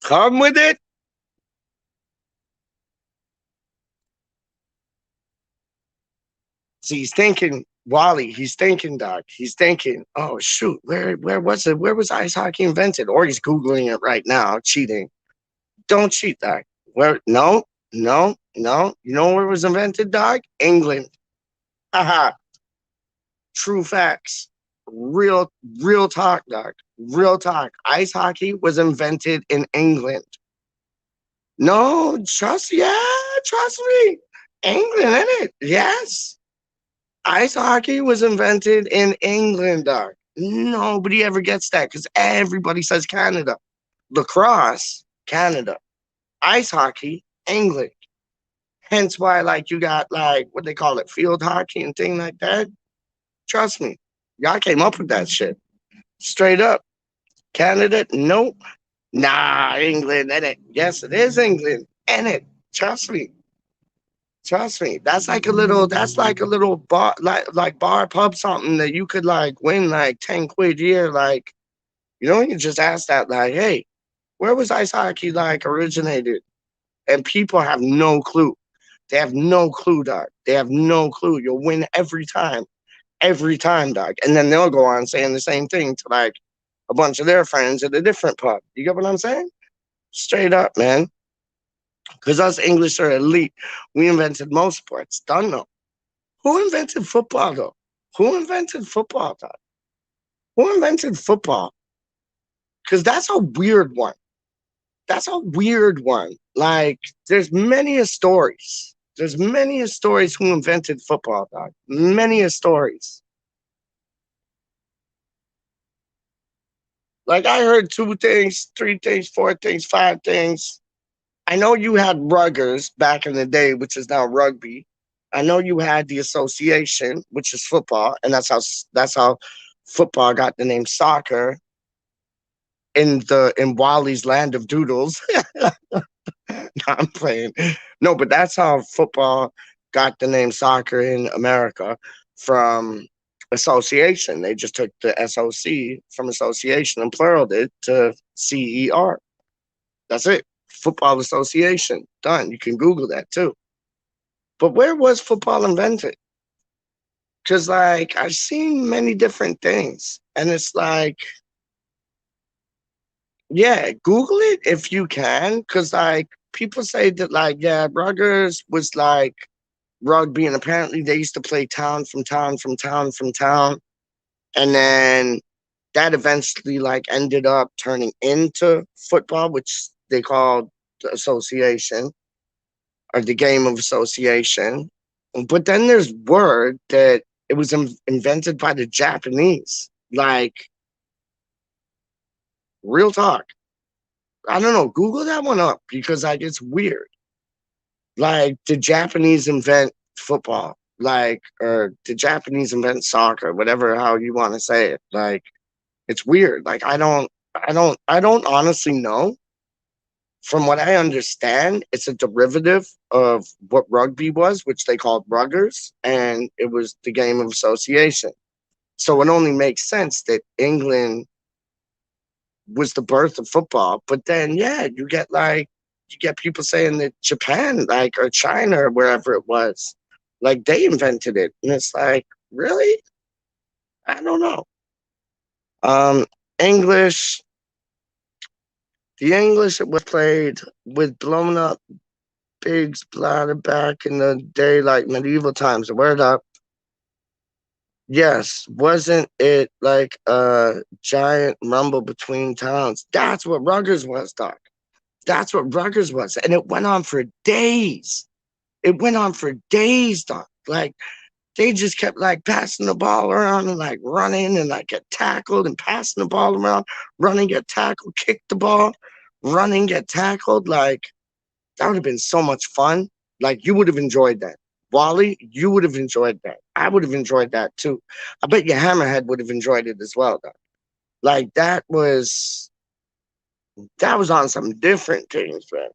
Come with it. See, he's thinking, Wally, he's thinking, Doc. He's thinking, oh shoot, where was it? Where was ice hockey invented? Or he's Googling it right now, cheating. Don't cheat, Doc. Where no. You know where it was invented, Doc? England. Haha. True facts. Real talk, Doc. Real talk. Ice hockey was invented in England. No, trust me. England, isn't it? Yes. Ice hockey was invented in England, Doc. Nobody ever gets that because everybody says Canada. Lacrosse, Canada. Ice hockey, England. Hence why, like, you got, like, what they call it, field hockey and thing like that. Trust me. Y'all came up with that shit. Straight up. Canada, nope. Nah, England, innit? Yes, it is England, innit? Trust me. Trust me. That's like a little bar, like bar pub something that you could like win like 10 quid a year. Like, you just ask that, like, hey, where was ice hockey like originated? And people have no clue. They have no clue, Doc. They have no clue. You'll win every time, Doc. And then they'll go on saying the same thing to like a bunch of their friends at a different pub. You get what I'm saying? Straight up, man. Because us English are elite. We invented most sports. Don't know. Who invented football, though? Who invented football, Doc? Who invented football? Because that's a weird one. That's a weird one. Like, there's many a stories. There's many a stories who invented football, Doc. Many a stories. Like, I heard 2 things, 3 things, 4 things, 5 things. I know you had ruggers back in the day, which is now rugby. I know you had the association, which is football, and that's how football got the name soccer in Wally's land of doodles. No, I'm playing. No, but that's how football got the name soccer in America from association. They just took the SOC from association and pluraled it to CER. That's it. Football Association. Done. You can Google that too. But where was football invented? Because, like, I've seen many different things. And it's like, yeah, Google it if you can. Because, like, people say that, like, yeah, Rutgers was like rugby. And apparently they used to play town from town from town from town. And then that eventually, like, ended up turning into football, which they called the association or the game of association. But then there's word that it was invented by the Japanese. Like, real talk. I don't know. Google that one up because, like, it's weird. Like, the Japanese invent football, like, or the Japanese invent soccer, whatever, how you want to say it. Like, it's weird. Like, I don't honestly know. From what I understand, it's a derivative of what rugby was, which they called ruggers, and it was the game of association. So it only makes sense that England was the birth of football. But then, yeah, you get people saying that Japan, like, or China or wherever it was, like, they invented it. And it's like, really? I don't know. English. The English was played with blown up pigs bladder back in the day, like medieval times. The word up. Yes, wasn't it like a giant rumble between towns? That's what Rutgers was, Doc. That's what Rutgers was. And it went on for days. It went on for days, Doc. Like, they just kept like passing the ball around and like running and like get tackled and passing the ball around, running, get tackled, kick the ball, running, get tackled. Like, that would have been so much fun. Like, you would have enjoyed that. Wally, you would have enjoyed that. I would have enjoyed that too. I bet your Hammerhead would have enjoyed it as well, though. Like, that was That was on some different things, man.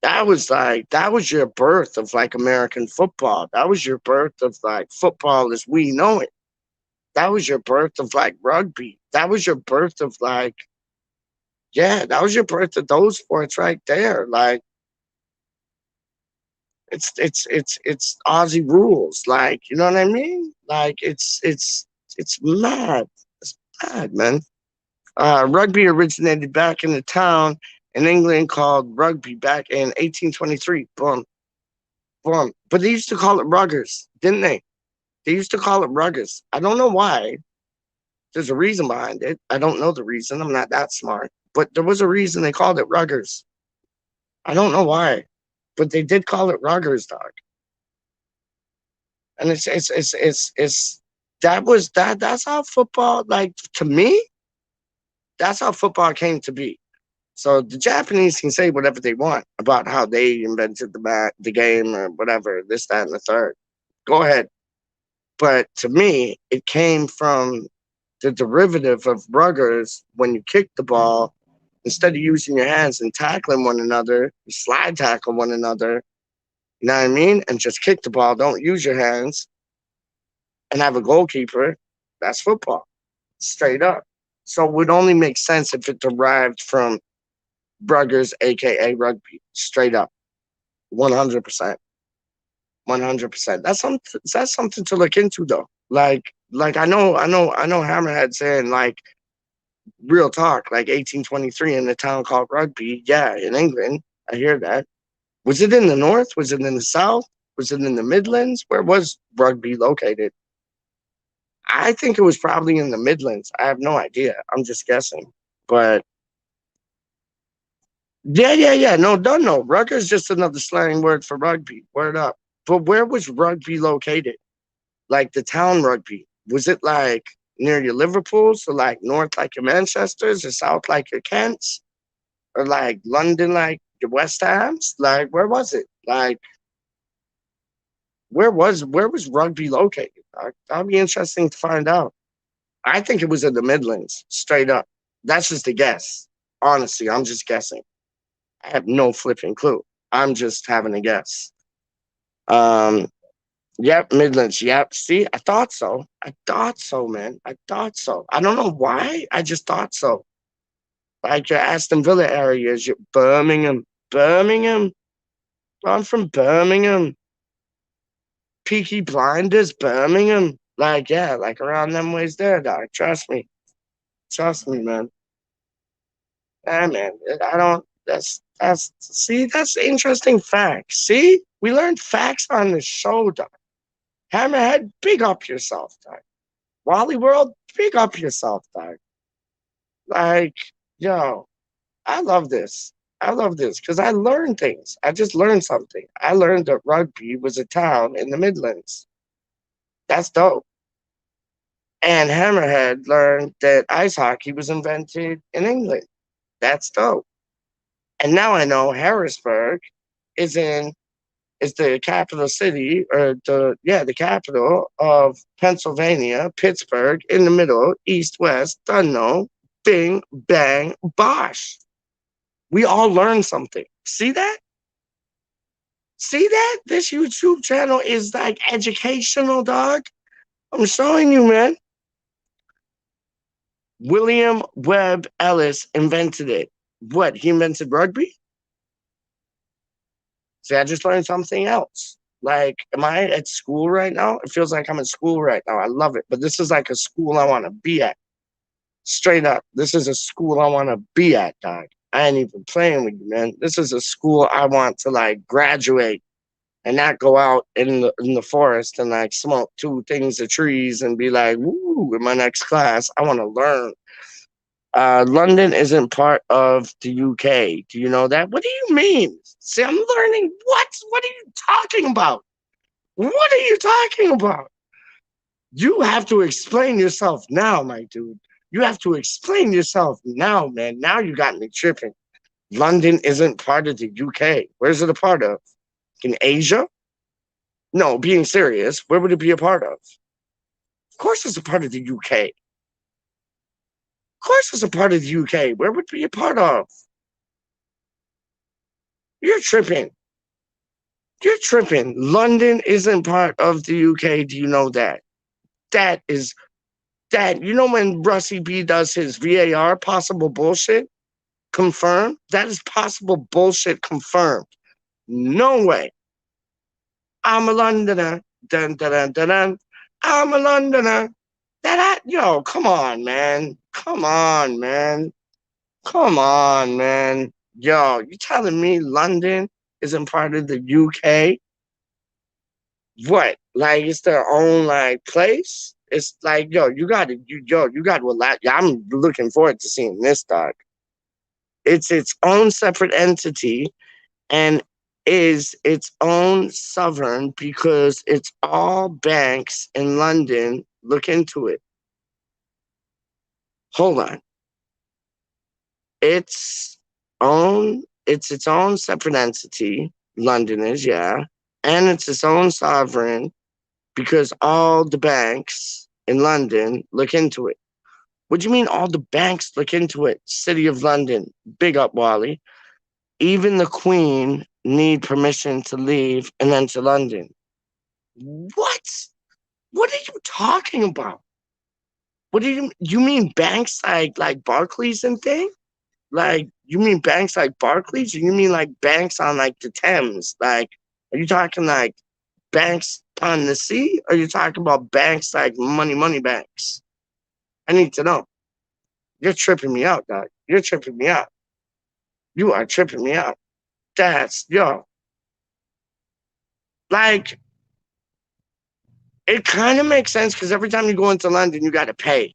That was your birth of like American football. That was your birth of like football as we know it. That was your birth of like rugby. That was your birth of like, yeah, that was your birth of those sports right there. Like it's Aussie rules. Like, you know what I mean? Like it's mad. It's mad, man. Rugby originated back in the town in England called rugby back in 1823. Boom, boom. But they used to call it ruggers, didn't they? They used to call it ruggers. I don't know why. There's a reason behind it. I don't know the reason. I'm not that smart. But there was a reason they called it ruggers. I don't know why. But they did call it ruggers, dog. And it's that's how football, like, to me, that's how football came to be. So the Japanese can say whatever they want about how they invented the game or whatever, this, that, and the third. Go ahead. But to me, it came from the derivative of ruggers. When you kick the ball, instead of using your hands and tackling one another, you slide tackle one another. You know what I mean? And just kick the ball. Don't use your hands and have a goalkeeper. That's football, straight up. So it would only make sense if it derived from Bruggers, aka rugby, straight up, 100%, 100%. That's something to look into though. Like I know Hammerhead saying like real talk, like 1823 in a town called Rugby. Yeah, in England, I hear that. Was it in the north? Was it in the south? Was it in the Midlands? Where was Rugby located? I think it was probably in the Midlands. I have no idea. I'm just guessing, but yeah. No, don't know. Rugger's just another slang word for rugby. Word up. But where was rugby located? Like the town rugby. Was it like near your Liverpool? So like north like your Manchesters or south like your Kents? Or like London like your West Hams? Like where was it? Like where was rugby located? That'd be interesting to find out. I think it was in the Midlands, straight up. That's just a guess. Honestly, I'm just guessing. I have no flipping clue. I'm just having a guess. Um, yep, Midlands. Yep. See, I thought so. I thought so, man. I thought so. I don't know why. I just thought so. Like your Aston Villa areas, your Birmingham. Birmingham. I'm from Birmingham. Peaky Blinders, Birmingham. Like, yeah, like around them ways there, dog. Trust me. Trust me, man. Yeah, man. I don't. See, that's interesting facts. See, we learned facts on the show, dog. Hammerhead, big up yourself, dog. Wally World, big up yourself, dog. Like, yo, I love this. I love this because I learned things. I just learned something. I learned that rugby was a town in the Midlands. That's dope. And Hammerhead learned that ice hockey was invented in England. That's dope. And now I know Harrisburg is the capital city, or the capital of Pennsylvania, Pittsburgh, in the middle, east, west, don't know, bing, bang, bosh. We all learn something. See that? See that? This YouTube channel is like educational, dog. I'm showing you, man. William Webb Ellis invented it. What? He invented rugby? See, I just learned something else. Like, am I at school right now? It feels like I'm at school right now. I love it. But this is like a school I want to be at. Straight up. This is a school I want to be at, dog. I ain't even playing with you, man. This is a school I want to like graduate and not go out in the forest and like smoke two things of trees and be like, woo, in my next class, I want to learn. London isn't part of the UK. Do you know that? What do you mean? See, I'm learning what? What are you talking about? What are you talking about? You have to explain yourself now, my dude. You have to explain yourself now, man. Now you got me tripping. London isn't part of the UK. Where's it a part of? In Asia? No, being serious, where would it be a part of? Of course it's a part of the UK. Of course it's a part of the UK. Where would it be a part of? You're tripping. You're tripping. London isn't part of the UK. Do you know that? That is that. You know when Russie B does his VAR possible bullshit? Confirmed? That is possible bullshit confirmed. No way. I'm a Londoner. Dun, dun, dun, dun, dun. I'm a Londoner. Yo, come on, man. Come on, man. Come on, man. Yo, you telling me London isn't part of the UK? What? Like it's their own like place? It's like, yo, you gotta relax. Yeah, I'm looking forward to seeing this, dog. It's its own separate entity and is its own sovereign because it's all banks in London look into it. Hold on. It's its own separate entity, London is, yeah. And it's its own sovereign because all the banks in London look into it. What do you mean all the banks look into it? City of London, big up, Wally. Even the Queen need permission to leave and enter London. What? What are you talking about? What do you mean banks like Barclays and thing? Like you mean banks like Barclays? Or you mean like banks on like the Thames? Like are you talking like banks on the sea? Or are you talking about banks like money banks? I need to know. You're tripping me out, dog. You're tripping me out. You are tripping me out. That's yo. Like it kind of makes sense because every time you go into London, you gotta pay.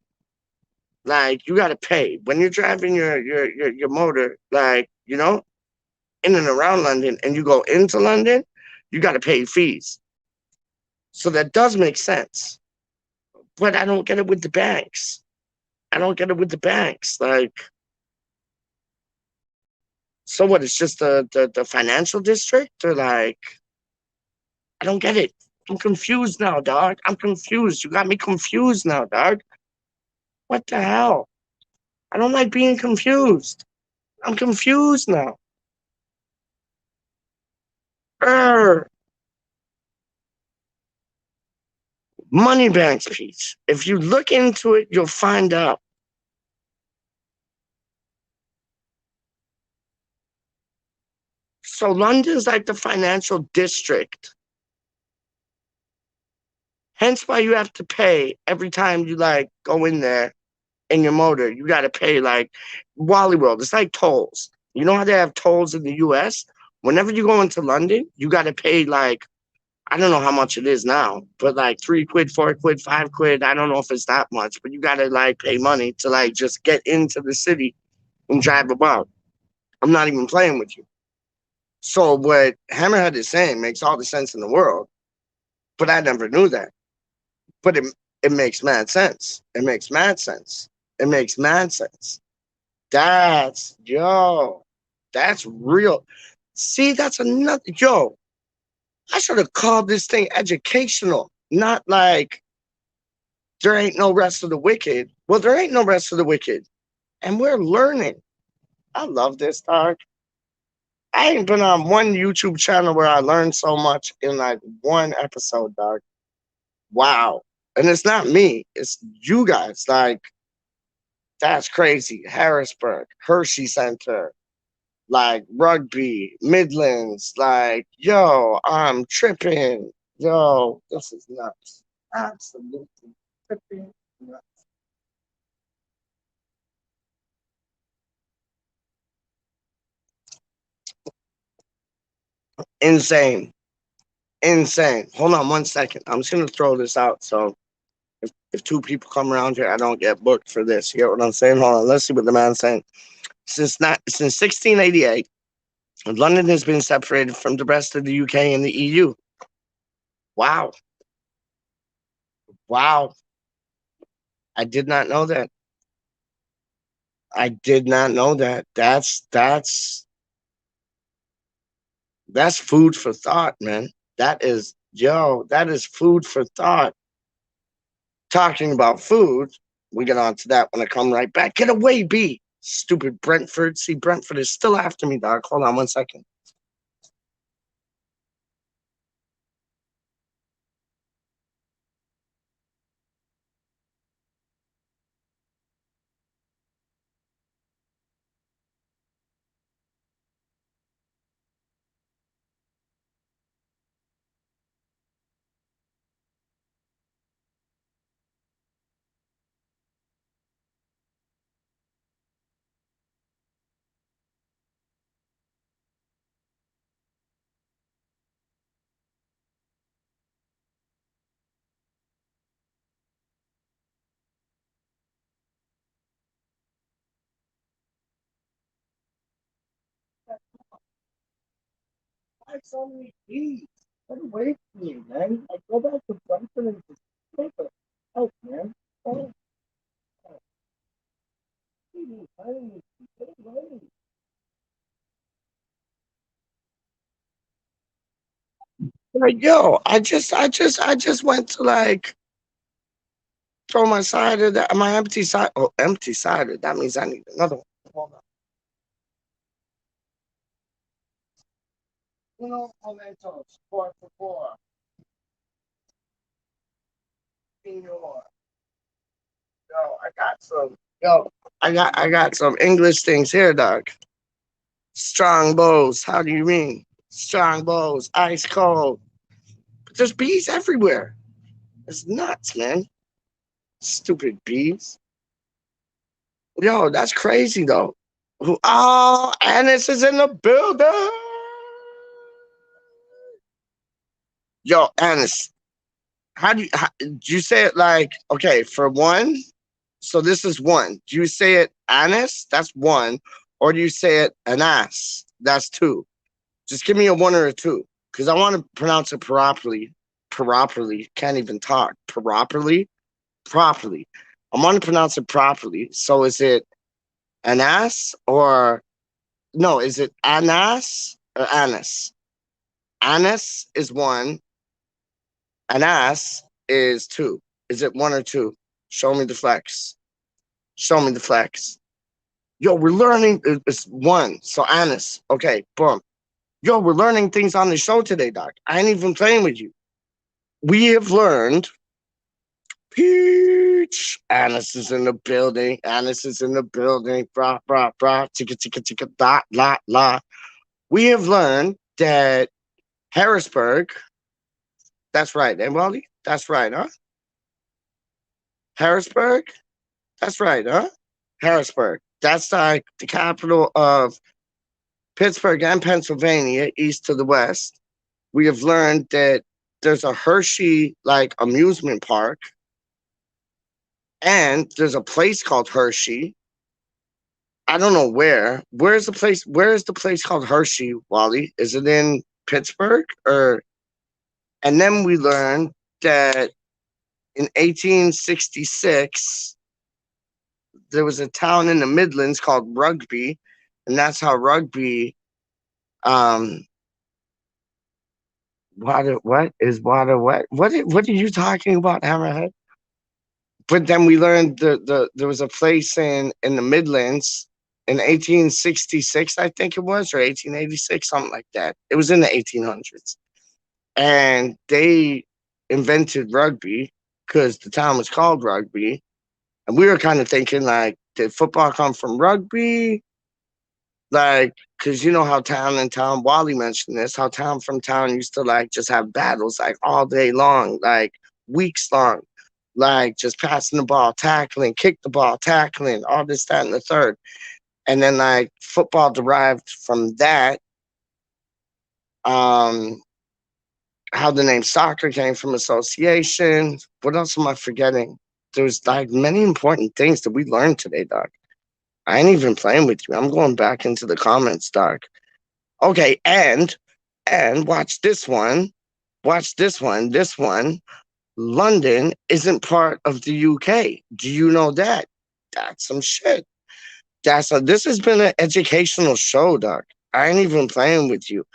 Like you gotta pay when you're driving your motor. Like you know, in and around London, and you go into London, you gotta pay fees. So that does make sense. But I don't get it with the banks. I don't get it with the banks. Like, so what? It's just the financial district, or like, I don't get it. I'm confused now, dog. I'm confused. You got me confused now, dog. What the hell? I don't like being confused. I'm confused now. Err. Money banks, Pete. If you look into it, you'll find out. So London's like the financial district. Hence why you have to pay every time you like go in there in your motor. You got to pay like Wally World. It's like tolls. You know how they have tolls in the US? Whenever you go into London, you got to pay like, I don't know how much it is now, but like 3 quid, 4 quid, 5 quid. I don't know if it's that much, but you got to like pay money to like just get into the city and drive about. I'm not even playing with you. So what Hammerhead is saying makes all the sense in the world, but I never knew that. But it makes mad sense. It makes mad sense. It makes mad sense. That's that's real. See, that's another I should have called this thing educational, not like there ain't no rest of the wicked. Well, there ain't no rest of the wicked, and we're learning. I love this, dog. I ain't been on one YouTube channel where I learned so much in like one episode, dog. Wow. And it's not me, it's you guys. Like, that's crazy. Harrisburg, Hershey Center, like rugby, Midlands, like, yo, I'm tripping. Yo, this is nuts. Absolutely tripping nuts. Insane. Insane. Hold on 1 second. I'm just gonna throw this out. So if two people come around here, I don't get booked for this. You get what I'm saying? Hold on. Let's see what the man's saying. Since 1688, London has been separated from the rest of the UK and the EU. Wow. Wow. I did not know that. I did not know that. That's food for thought, man. That is food for thought. Talking about food, We get on to that when I come right back. Get away, B. Stupid Brentford. See, Brentford is still after me, dog. Hold on 1 second. Why so many B's? Get away from me, man. I go back to Brentford and just take it. Oh, man. Oh, get away. Like, yo, I just went to like throw my cider, my empty side. Oh, empty cider. That means I need another one. Hold on. Momentos, 4 for 4. Senor. Yo, I got some. Yo, I got some English things here, dog. Strong bows. How do you mean? Strong bows, ice cold. But there's bees everywhere. It's nuts, man. Stupid bees. Yo, that's crazy though. Oh, Annis is in the building. Yo, Annis, do you say it like, okay, for one? So this is one. Do you say it Annis? That's one. Or do you say it Anas? That's two. Just give me a one or a two. Because I want to pronounce it properly. Properly. Can't even talk. Properly. Properly. I want to pronounce it properly. So is it Anas or no, is it Anas or Anis? Anis is one. Anas is two. Is it one or two? Show me the flex. Show me the flex. Yo, we're learning. It's one. So Anis. Okay, boom. Yo, we're learning things on the show today, Doc. I ain't even playing with you. We have learned Peach. Anis is in the building. Anis is in the building. Brah, brah, brah. Ticka, ticka, ticka, dot, la, la. We have learned that Harrisburg, that's right, eh, Wally? That's right, huh? Harrisburg? That's right, huh? Harrisburg. That's like the capital of Pittsburgh and Pennsylvania, east to the west. We have learned that there's a Hershey like amusement park, and there's a place called Hershey. I don't know where. Where's the place? Where is the place called Hershey, Wally? Is it in Pittsburgh or? And then we learned that in 1866 there was a town in the Midlands called Rugby, and that's how Rugby. What is water? What are you talking about, Hammerhead? But then we learned there was a place in the Midlands in 1866, I think it was, or 1886, something like that. It was in the 1800s, and they invented rugby because the town was called Rugby, and we were kind of thinking like, did football come from rugby? Like, because you know how town and town, Wally mentioned this, how town from town used to like just have battles like all day long, like weeks long, like just passing the ball, tackling, kick the ball, tackling, all this, that, and the third. And then like football derived from that. How the name soccer came from association. What else am I forgetting? There's like many important things that we learned today, Doc. I ain't even playing with you. I'm going back into the comments, Doc. Okay, and watch this one. Watch this one. This one. London isn't part of the UK. Do you know that? That's some shit. This has been an educational show, Doc. I ain't even playing with you.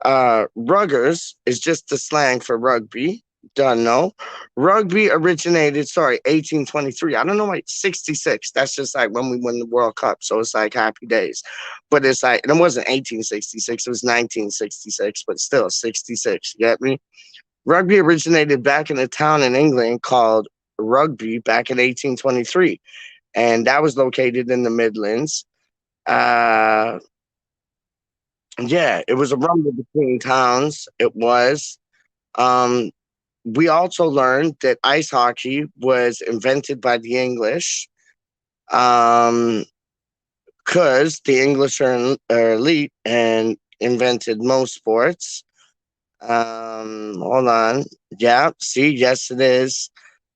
Ruggers is just the slang for rugby. Done. No. Rugby originated, 1823. I don't know, like 66. That's just like when we won the World Cup. So it's like happy days. But it's like, and it wasn't 1866, it was 1966, but still 66. You get me? Rugby originated back in a town in England called Rugby back in 1823. And that was located in the Midlands. Uh, yeah, it was a rumble between towns. It was. Um, we also learned that ice hockey was invented by the English, because the English are elite and invented most sports. Hold on. Yeah, see, yes, it is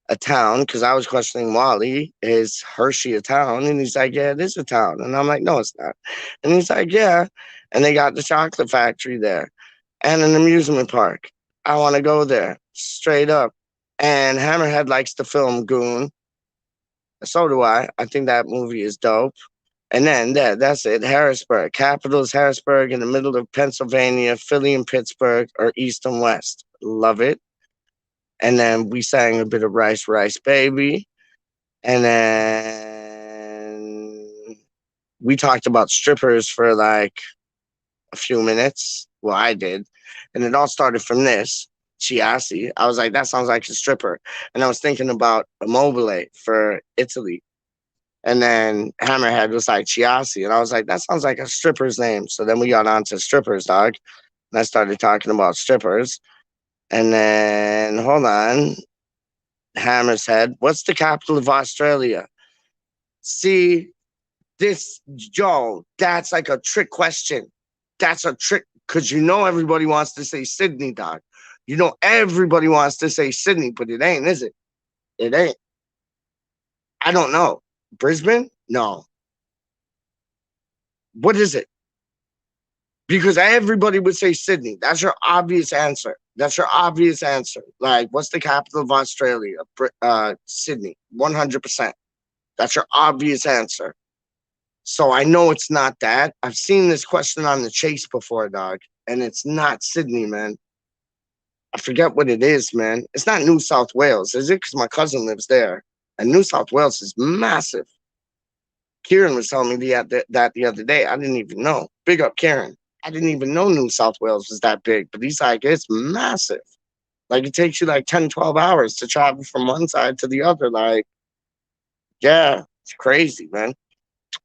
a town, because I was questioning Wally, is Hershey a town? And he's like, yeah, it is a town. And I'm like, no, it's not. And he's like, yeah. And they got the chocolate factory there and an amusement park. I want to go there straight up. And Hammerhead likes the film Goon. So do I. I think that movie is dope. And then that's it. Harrisburg. Capital is Harrisburg, in the middle of Pennsylvania. Philly and Pittsburgh are east and west. Love it. And then we sang a bit of Rice, Rice Baby. And then we talked about strippers for like a few minutes. Well, I did. And it all started from this. Chiasi. I was like, that sounds like a stripper. And I was thinking about Immobile for Italy. And then Hammerhead was like Chiasi. And I was like, that sounds like a stripper's name. So then we got on to strippers, dog. And I started talking about strippers. And then, hold on. Hammer's Head. What's the capital of Australia? See, Joe, that's like a trick question. That's a trick, because everybody wants to say Sydney, dog. Everybody wants to say Sydney, but it ain't, is it? It ain't. I don't know. Brisbane? No. What is it? Because everybody would say Sydney. That's your obvious answer. That's your obvious answer. Like, what's the capital of Australia? Sydney. 100%. That's your obvious answer. So I know it's not that. I've seen this question on the Chase before, dog, and it's not Sydney, man. I forget what it is, man. It's not New South Wales, is it? Because my cousin lives there, and New South Wales is massive. Kieran was telling me that the other day. I didn't even know. Big up, Kieran. I didn't even know New South Wales was that big, but he's like, it's massive. Like, it takes you like 10, 12 hours to travel from one side to the other. Like, yeah, it's crazy, man.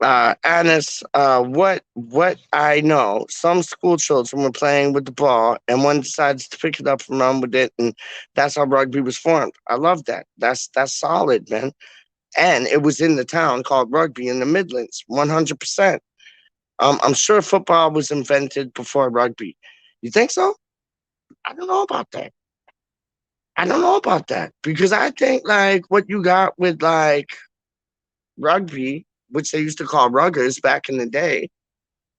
Anis, what I know, some school children were playing with the ball, and one decides to pick it up and run with it, and that's how rugby was formed. I love that. That's solid, man. And it was in the town called Rugby in the Midlands, 100%. I'm sure football was invented before rugby. You think so? I don't know about that. I don't know about that, because I think like what you got with like rugby, which they used to call ruggers back in the day.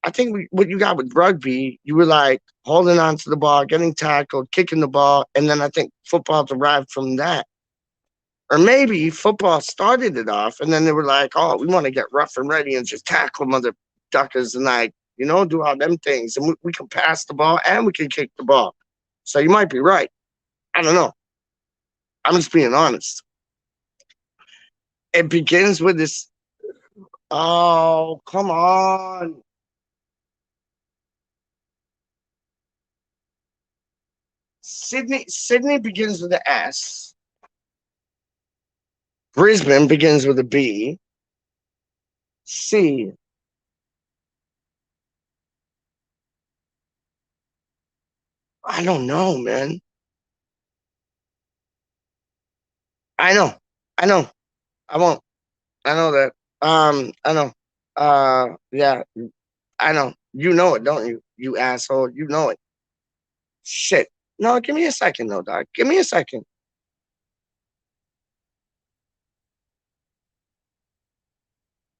I think what you got with rugby, you were like holding on to the ball, getting tackled, kicking the ball, and then I think football derived from that. Or maybe football started it off, and then they were like, "Oh, we want to get rough and ready and just tackle mother duckers and like do all them things, and we can pass the ball and we can kick the ball." So you might be right. I don't know. I'm just being honest. It begins with this. Oh, come on. Sydney begins with an S. Brisbane begins with a B. C. I don't know, man. I know. I know. I won't. I know that. I know. Yeah, I know. You know it, don't you? You asshole. You know it. Shit. No, give me a second, though, dog. Give me a second.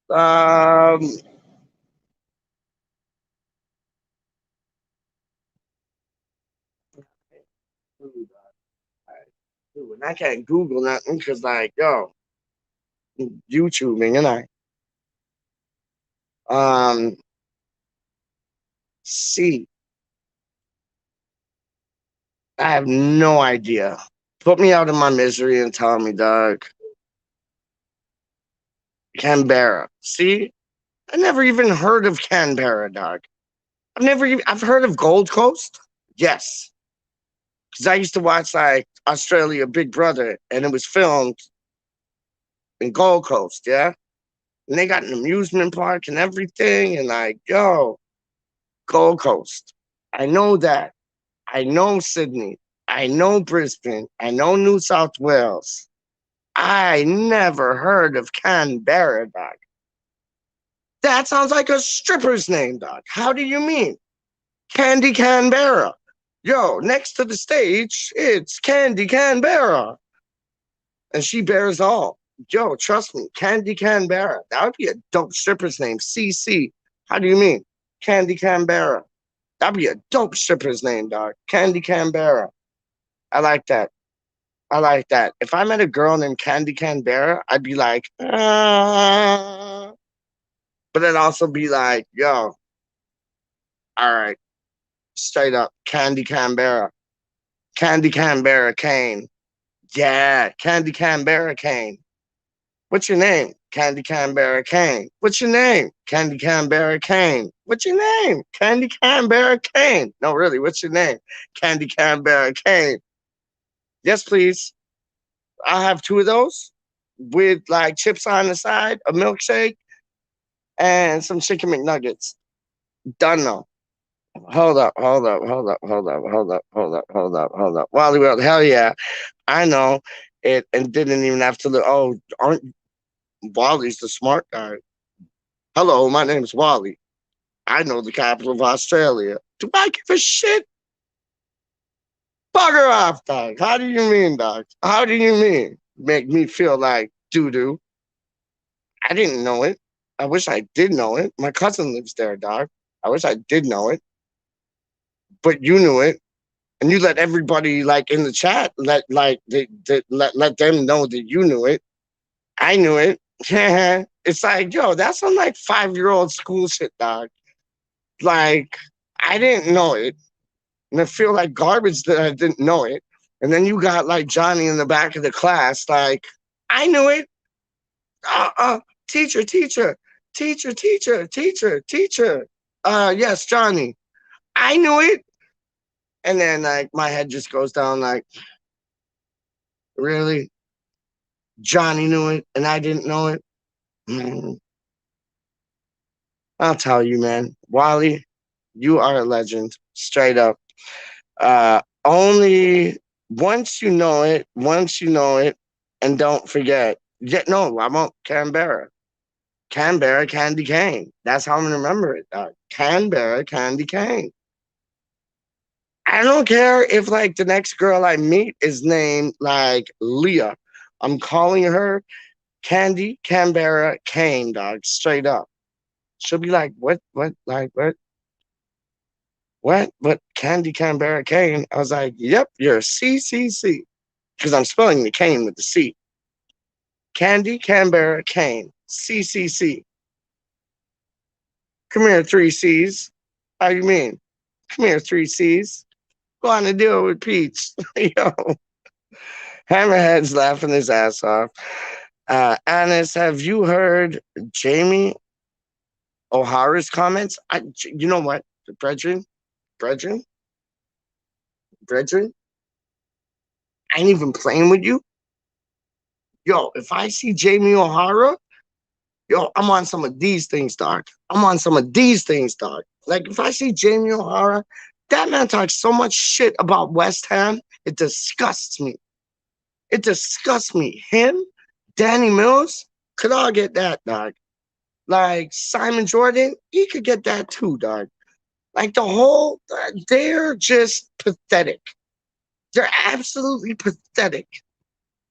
Um, and I can't Google nothing because, like, yo, YouTubing, and see, I have no idea. Put me out of my misery and tell me, dog. Canberra. See? I never even heard of Canberra, dog. I've heard of Gold Coast. Yes. Because I used to watch like Australia Big Brother and it was filmed in Gold Coast, yeah? And they got an amusement park and everything. And like, yo, Gold Coast. I know that. I know Sydney. I know Brisbane. I know New South Wales. I never heard of Canberra, dog. That sounds like a stripper's name, dog. How do you mean? Candy Canberra. Yo, next to the stage, it's Candy Canberra. And she bears all. Yo, trust me, Candy Canberra. That would be a dope stripper's name. CC. How do you mean? Candy Canberra. That'd be a dope stripper's name, dog. Candy Canberra. I like that. I like that. If I met a girl named Candy Canberra, I'd be like, ah. But I'd also be like, yo, all right, straight up, Candy Canberra. Candy Canberra Kane. Yeah, Candy Canberra Kane. What's your name? Candy Canberra Kane. What's your name? Candy Canberra Kane. What's your name? Candy Canberra Kane. No, really, what's your name? Candy Canberra Kane. Yes, please. I'll have 2 of those with like chips on the side, a milkshake, and some chicken McNuggets. Done though. Hold up. Wally World, hell yeah. I know it and didn't even have to look. Oh, aren't Wally's the smart guy? Hello, my name's Wally. I know the capital of Australia. Do I give a shit? Bugger off, dog. How do you mean, dog? How do you mean? Make me feel like doo-doo. I didn't know it. I wish I did know it. My cousin lives there, dog. I wish I did know it. But you knew it. And you let everybody like in the chat let them know that you knew it. I knew it. It's like, yo, that's some like 5-year-old school shit, dog. Like, I didn't know it. And I feel like garbage that I didn't know it. And then you got like Johnny in the back of the class, like, I knew it. Teacher. Yes, Johnny. I knew it. And then like my head just goes down like, really? Johnny knew it and I didn't know it? I'll tell you, man. Wally, you are a legend. Straight up. Only once you know it, and don't forget. Yeah, no, I won't. Canberra, Candy Cane. That's how I'm gonna remember it. Canberra, Candy Cane. I don't care if like the next girl I meet is named like Leah. I'm calling her Candy Canberra Cane, dog. Straight up. She'll be like, what, Candy Canberra Cane? I was like, yep, you're a CCC. Because I'm spelling the cane with the C. Candy Canberra Cane. CCC. Come here, 3 C's. How you mean? Come here, 3 C's. Go on and deal with Peach. Yo. Hammerhead's laughing his ass off. Anis, have you heard Jamie O'Hara's comments? You know what, Brethren? I ain't even playing with you. Yo, if I see Jamie O'Hara, yo, I'm on some of these things, dog. Like, if I see Jamie O'Hara, that man talks so much shit about West Ham, it disgusts me. Him, Danny Mills, could all get that, dog. Like, Simon Jordan, he could get that too, dog. Like, they're just pathetic. They're absolutely pathetic.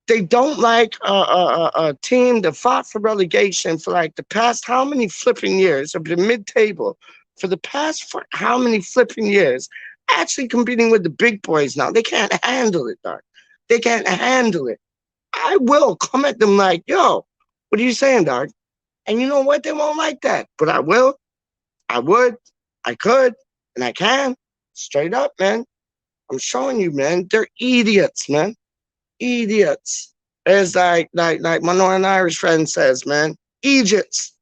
They don't like a team that fought for relegation for like the past how many flipping years, or been mid-table for the past how many flipping years, actually competing with the big boys now. They can't handle it, dog. They can't handle it. I will come at them like, yo, what are you saying, dog? And you know what? They won't like that. But I will. I would. I could. And I can. Straight up, man. I'm showing you, man. They're idiots, man. idiots. It's like my Northern Irish friend says, man, Egypts.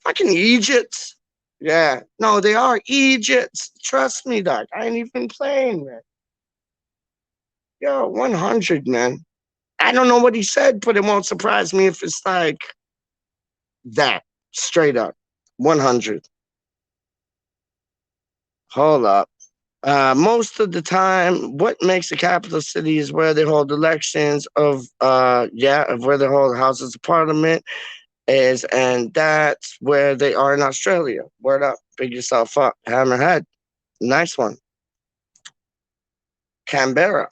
Fucking Egypts. Yeah. No, they are Egypts. Trust me, dog. I ain't even playing, man. Yo, 100, man. I don't know what he said, but it won't surprise me if it's like that. Straight up. 100. Hold up. Most of the time, what makes the capital city is where they hold elections of where they hold houses of parliament is, and that's where they are in Australia. Word up, big yourself up, Hammerhead. Nice one. Canberra,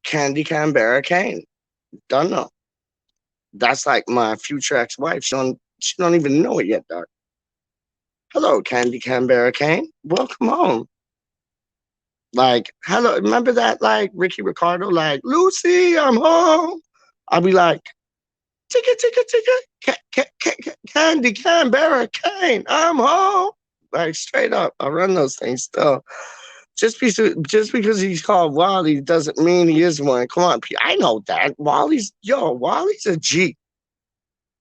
Canberra Kane. Don't know. That's like my future ex-wife. She don't even know it yet, dog. Hello, Canberra Kane. Welcome home. Like, hello, remember that, like, Ricky Ricardo, like, Lucy, I'm home. I'll be like, Canberra Kane, I'm home. Like, straight up, I run those things still. Just because he's called Wally doesn't mean he is one. Come on, I know that. Wally's a G.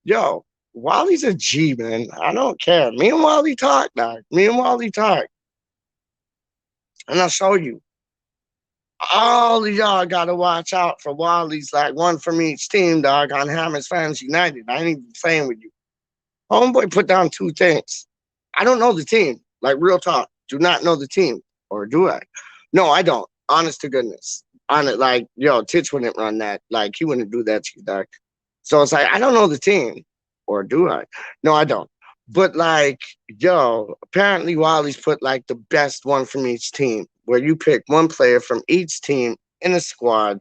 Yo, Wally's a G, man. I don't care. Me and Wally talk, dog. Me and Wally talk. And I'll show you. All of y'all gotta watch out for Wally's, like one from each team, dog, on Hammers Fans United. I ain't even playing with you. Homeboy put down 2 things. I don't know the team. Like, real talk. Do not know the team. Or do I? No, I don't. Honest to goodness. On it, like, yo, Titch wouldn't run that. Like, he wouldn't do that to you, dog. So it's like, I don't know the team. Or do I? No, I don't. But like, yo, apparently Wally's put like the best one from each team, where you pick one player from each team in a squad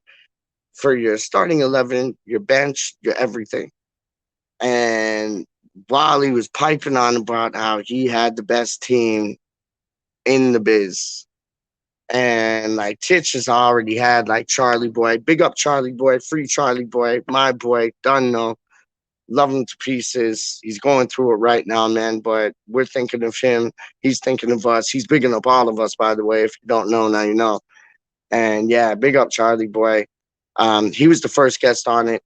for your starting 11, your bench, your everything. And Wally was piping on about how he had the best team in the biz. And like Titch has already had like Charlie Boy. Big up Charlie Boy, free Charlie Boy, my boy, Dunno. Love him to pieces. He's going through it right now, man. But we're thinking of him. He's thinking of us. He's bigging up all of us, by the way. If you don't know, now you know. And yeah, big up Charlie Boy. He was the first guest on it.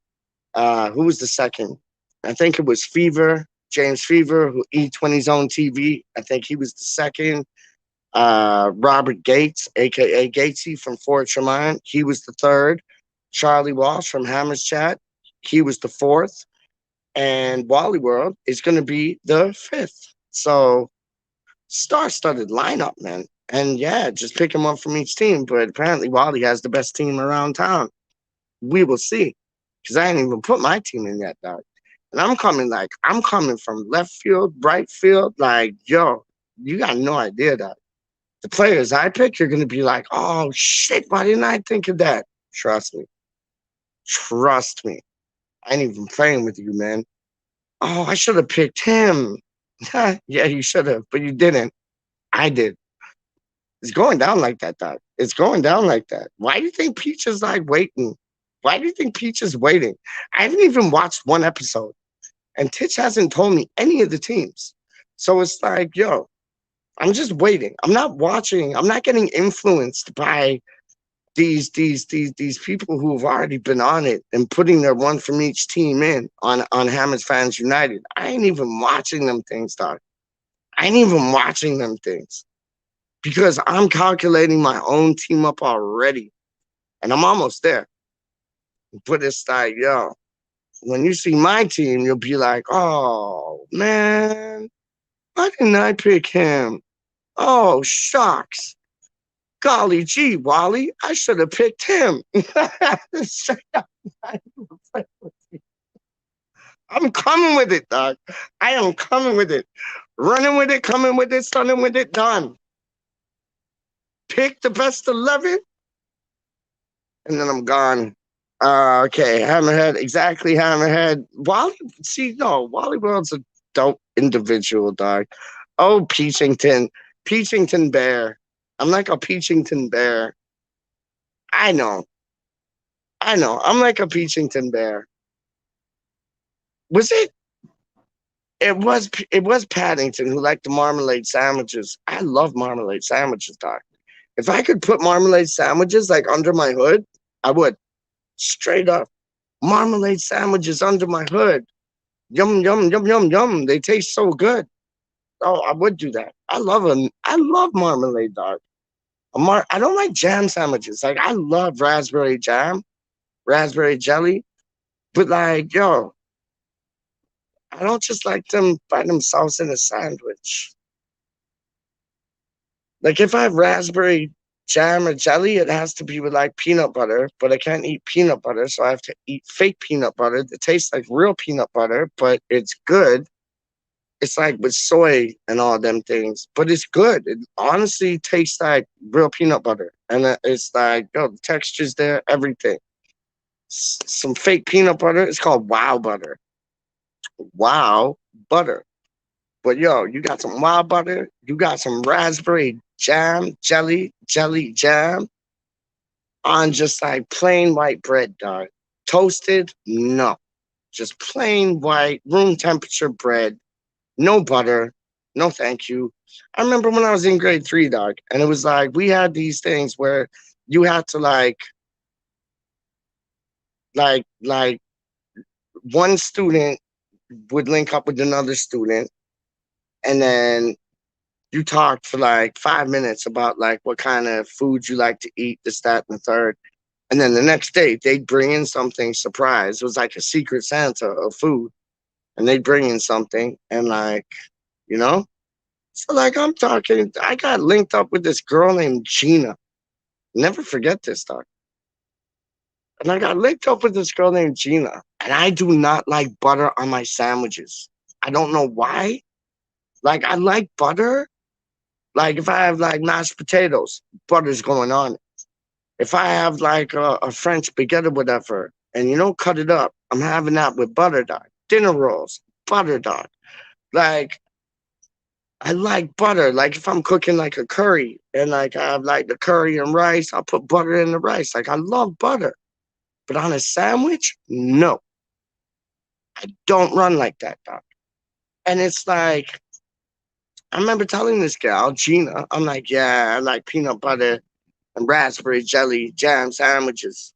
Who was the second? I think it was Fever, James Fever, who E20's own TV. I think he was the second. Robert Gates, aka Gatesy from Fort Tremont. He was the third. Charlie Walsh from Hammers Chat. He was the fourth. And Wally World is going to be the 5th. So, star-studded lineup, man. And yeah, just pick him up from each team. But apparently Wally has the best team around town. We will see. Because I ain't even put my team in yet, dog. And I'm coming from left field, right field. Like, yo, you got no idea, dog. The players I pick, you're going to be like, oh, shit, why didn't I think of that? Trust me. Trust me. I ain't even playing with you, man. Oh, I should have picked him. Yeah, you should have, but you didn't. I did. It's going down like that, dog. It's going down like that. Why do you think Peach is like waiting? Why do you think Peach is waiting? I haven't even watched one episode. And Titch hasn't told me any of the teams. So it's like, yo, I'm just waiting. I'm not watching. I'm not getting influenced by these people who have already been on it and putting their one from each team in on Hammers Fans United. I ain't even watching them things, dog. I ain't even watching them things because I'm calculating my own team up already, and I'm almost there. But it's like, yo, when you see my team, you'll be like, oh man, why didn't I pick him? Oh shucks. Golly gee, Wally, I should have picked him. I'm coming with it, dog. I am coming with it. Running with it, coming with it, stunning with it, done. Pick the best 11, and then I'm gone. Okay, Hammerhead, exactly, Hammerhead. Wally World's a dope individual, dog. Oh, Peachington Bear. I'm like a Peachington Bear. I know. I'm like a Peachington Bear. Was it? It was Paddington who liked the marmalade sandwiches. I love marmalade sandwiches, doc. If I could put marmalade sandwiches like under my hood, I would. Straight up. Marmalade sandwiches under my hood. Yum, yum, yum, yum, yum. They taste so good. Oh, I would do that. I love marmalade, dog. I don't like jam sandwiches. Like, I love raspberry jam, raspberry jelly, but like, yo, I don't just like them by themselves in a sandwich. Like, if I have raspberry jam or jelly, it has to be with like peanut butter, but I can't eat peanut butter, so I have to eat fake peanut butter that tastes like real peanut butter, but it's good. It's like with soy and all them things, but it's good. It honestly tastes like real peanut butter, and it's like, yo, the texture's there, everything. Some fake peanut butter. It's called Wow Butter. Wow Butter. But yo, you got some Wow Butter. You got some raspberry jam, jelly jam on just like plain white bread, dog. Toasted? No. Just plain white, room temperature bread. No butter. No, thank you. I remember when I was in grade 3, dog, and it was like we had these things where you had to like one student would link up with another student, and then you talked for like 5 minutes about like what kind of food you like to eat, this, that, and the third. And then the next day they'd bring in something surprise. It was like a secret Santa of food. And they'd bring in something and like, you know? So like I'm talking, I got linked up with this girl named Gina. Never forget this, dog. And I got linked up with this girl named Gina. And I do not like butter on my sandwiches. I don't know why. Like I like butter. Like if I have like mashed potatoes, butter's going on it. If I have like a French baguette or whatever, and cut it up, I'm having that with butter, dog. Dinner rolls, butter, dog. Like I like butter. Like if I'm cooking like a curry and like I have like the curry and rice, I'll put butter in the rice. Like I love butter. But on a sandwich, no. I don't run like that, dog. And it's like, I remember telling this gal, Gina, I'm like, yeah, I like peanut butter and raspberry jelly jam sandwiches.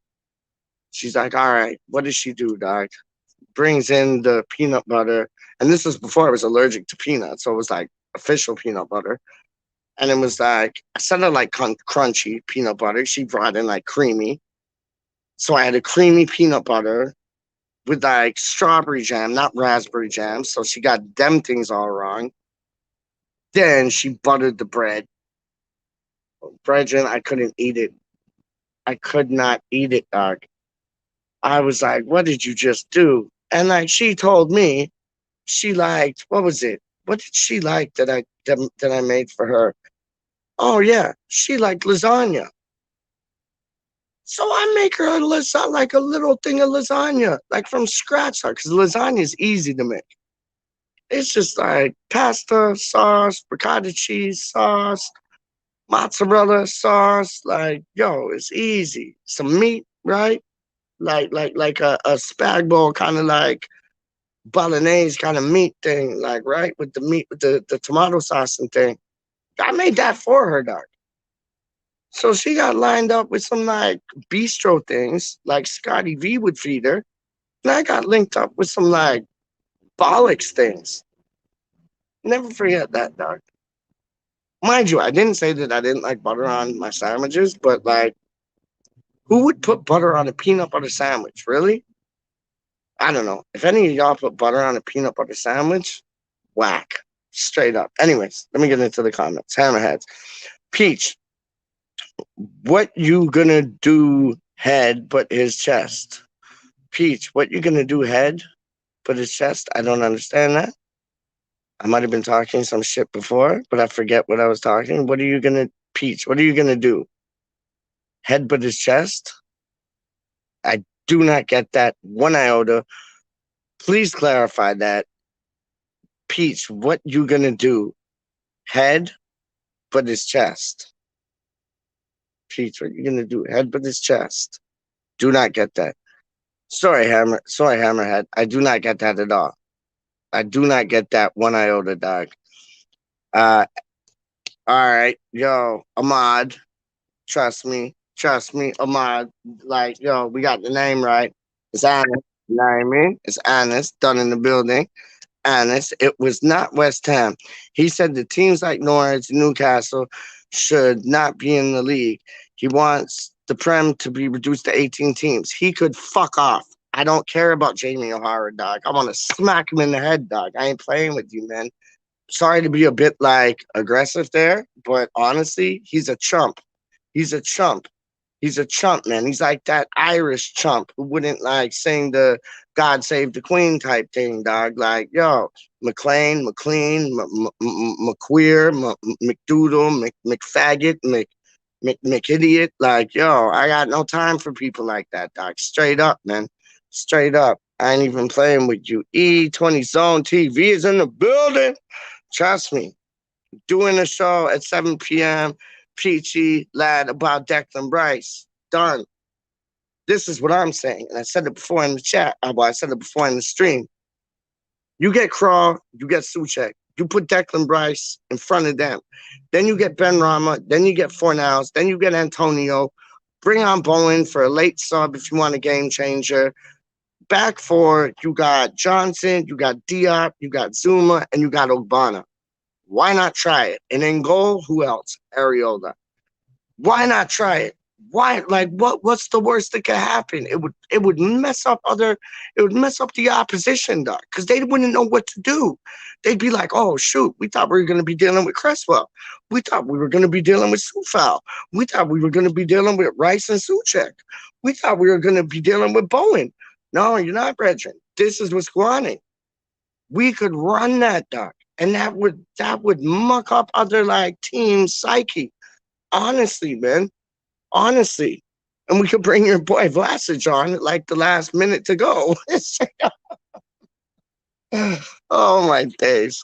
She's like, all right, what does she do, dog? Brings in the peanut butter. And this was before I was allergic to peanuts. So it was like official peanut butter. And it was like, I said I like crunchy peanut butter. She brought in like creamy. So I had a creamy peanut butter with like strawberry jam, not raspberry jam. So she got them things all wrong. Then she buttered the bread. Brethren, I couldn't eat it. I could not eat it, dog. I was like, what did you just do? And like she told me she liked, what was it? What did she like that I made for her? Oh yeah, she liked lasagna. So I make her like a little thing of lasagna, like from scratch, because lasagna is easy to make. It's just like pasta, sauce, ricotta cheese, sauce, mozzarella sauce. Like, yo, it's easy. Some meat, right? Like a spag bowl, kind of like bolognese kind of meat thing, like, right? With the meat, with the tomato sauce and thing. I made that for her, dog. So she got lined up with some like bistro things, like Scotty V would feed her. And I got linked up with some like bollocks things. Never forget that, dog. Mind you, I didn't say that I didn't like butter on my sandwiches, but like, who would put butter on a peanut butter sandwich? Really? I don't know. If any of y'all put butter on a peanut butter sandwich, whack. Straight up. Anyways, let me get into the comments. Hammerheads. Peach, what you gonna do head but his chest? Peach, what you gonna do head but his chest? I don't understand that. I might have been talking some shit before, but I forget what I was talking. What are you gonna, Peach, what are you gonna do? Head but his chest? I do not get that one iota. Please clarify that. Peach, what you gonna do? Head but his chest. Peach, what you gonna do? Head but his chest. Do not get that. Sorry, Hammerhead. I do not get that at all. I do not get that one iota, dog. All right, yo, Ahmad. Trust me. Trust me, Ahmad. Like, yo, we got the name right. It's Anis. You know what I mean? It's Anis, done in the building. Anis. It was not West Ham. He said the teams like Norwich, Newcastle should not be in the league. He wants the Prem to be reduced to 18 teams. He could fuck off. I don't care about Jamie O'Hara, dog. I want to smack him in the head, dog. I ain't playing with you, man. Sorry to be a bit like aggressive there, but honestly, he's a chump. He's a chump. He's a chump, man. He's like that Irish chump who wouldn't like sing the God Save the Queen type thing, dog. Like, yo, McLean, McQueer, McDoodle, McFaggot, McIdiot. Like, yo, I got no time for people like that, dog. Straight up, man. Straight up. I ain't even playing with you. E20 Zone TV is in the building. Trust me. Doing a show at 7 p.m. Peachy lad about Declan Rice. Done. This is what I'm saying. And I said it before in the chat. I said it before in the stream. You get Crawl, you get Souček. You put Declan Rice in front of them. Then you get Ben Rama. Then you get Fornals. Then you get Antonio. Bring on Bowen for a late sub if you want a game changer. Back four, you got Johnson, you got Diop, you got Zuma, and you got Ogbonna. Why not try it? And in goal, who else? Areola. Why not try it? Why? Like, what's the worst that could happen? It would mess up the opposition, dog, because they wouldn't know what to do. They'd be like, oh shoot, we thought we were gonna be dealing with Cresswell. We thought we were gonna be dealing with Sufal. We thought we were gonna be dealing with Rice and Souček. We thought we were gonna be dealing with Bowen. No, you're not, brethren. This is what's going on. We could run that, dog. And that would muck up other like teams' psyche. Honestly, man. Honestly. And we could bring your boy Vlasic on at like the last minute to go. Oh my days.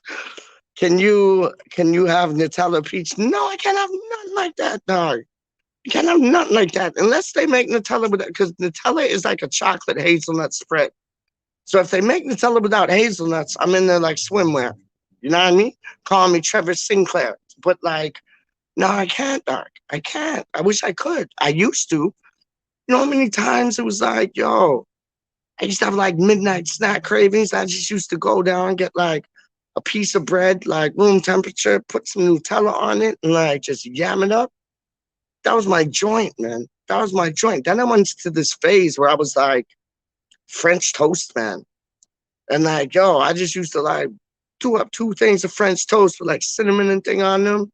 Can you have Nutella peach? No, I can't have nothing like that, dog. You can't have nothing like that unless they make Nutella with that, because Nutella is like a chocolate hazelnut spread. So if they make Nutella without hazelnuts, I'm in there like swimwear. You know what I mean? Call me Trevor Sinclair. But like, no, I can't, dog. I can't. I wish I could. I used to. You know how many times it was like, yo, I used to have like midnight snack cravings. I just used to go down and get like a piece of bread, like room temperature, put some Nutella on it, and like just yam it up. That was my joint, man. That was my joint. Then I went to this phase where I was like French toast, man. And like, yo, I just used to like do up 2 things of French toast with like cinnamon and thing on them.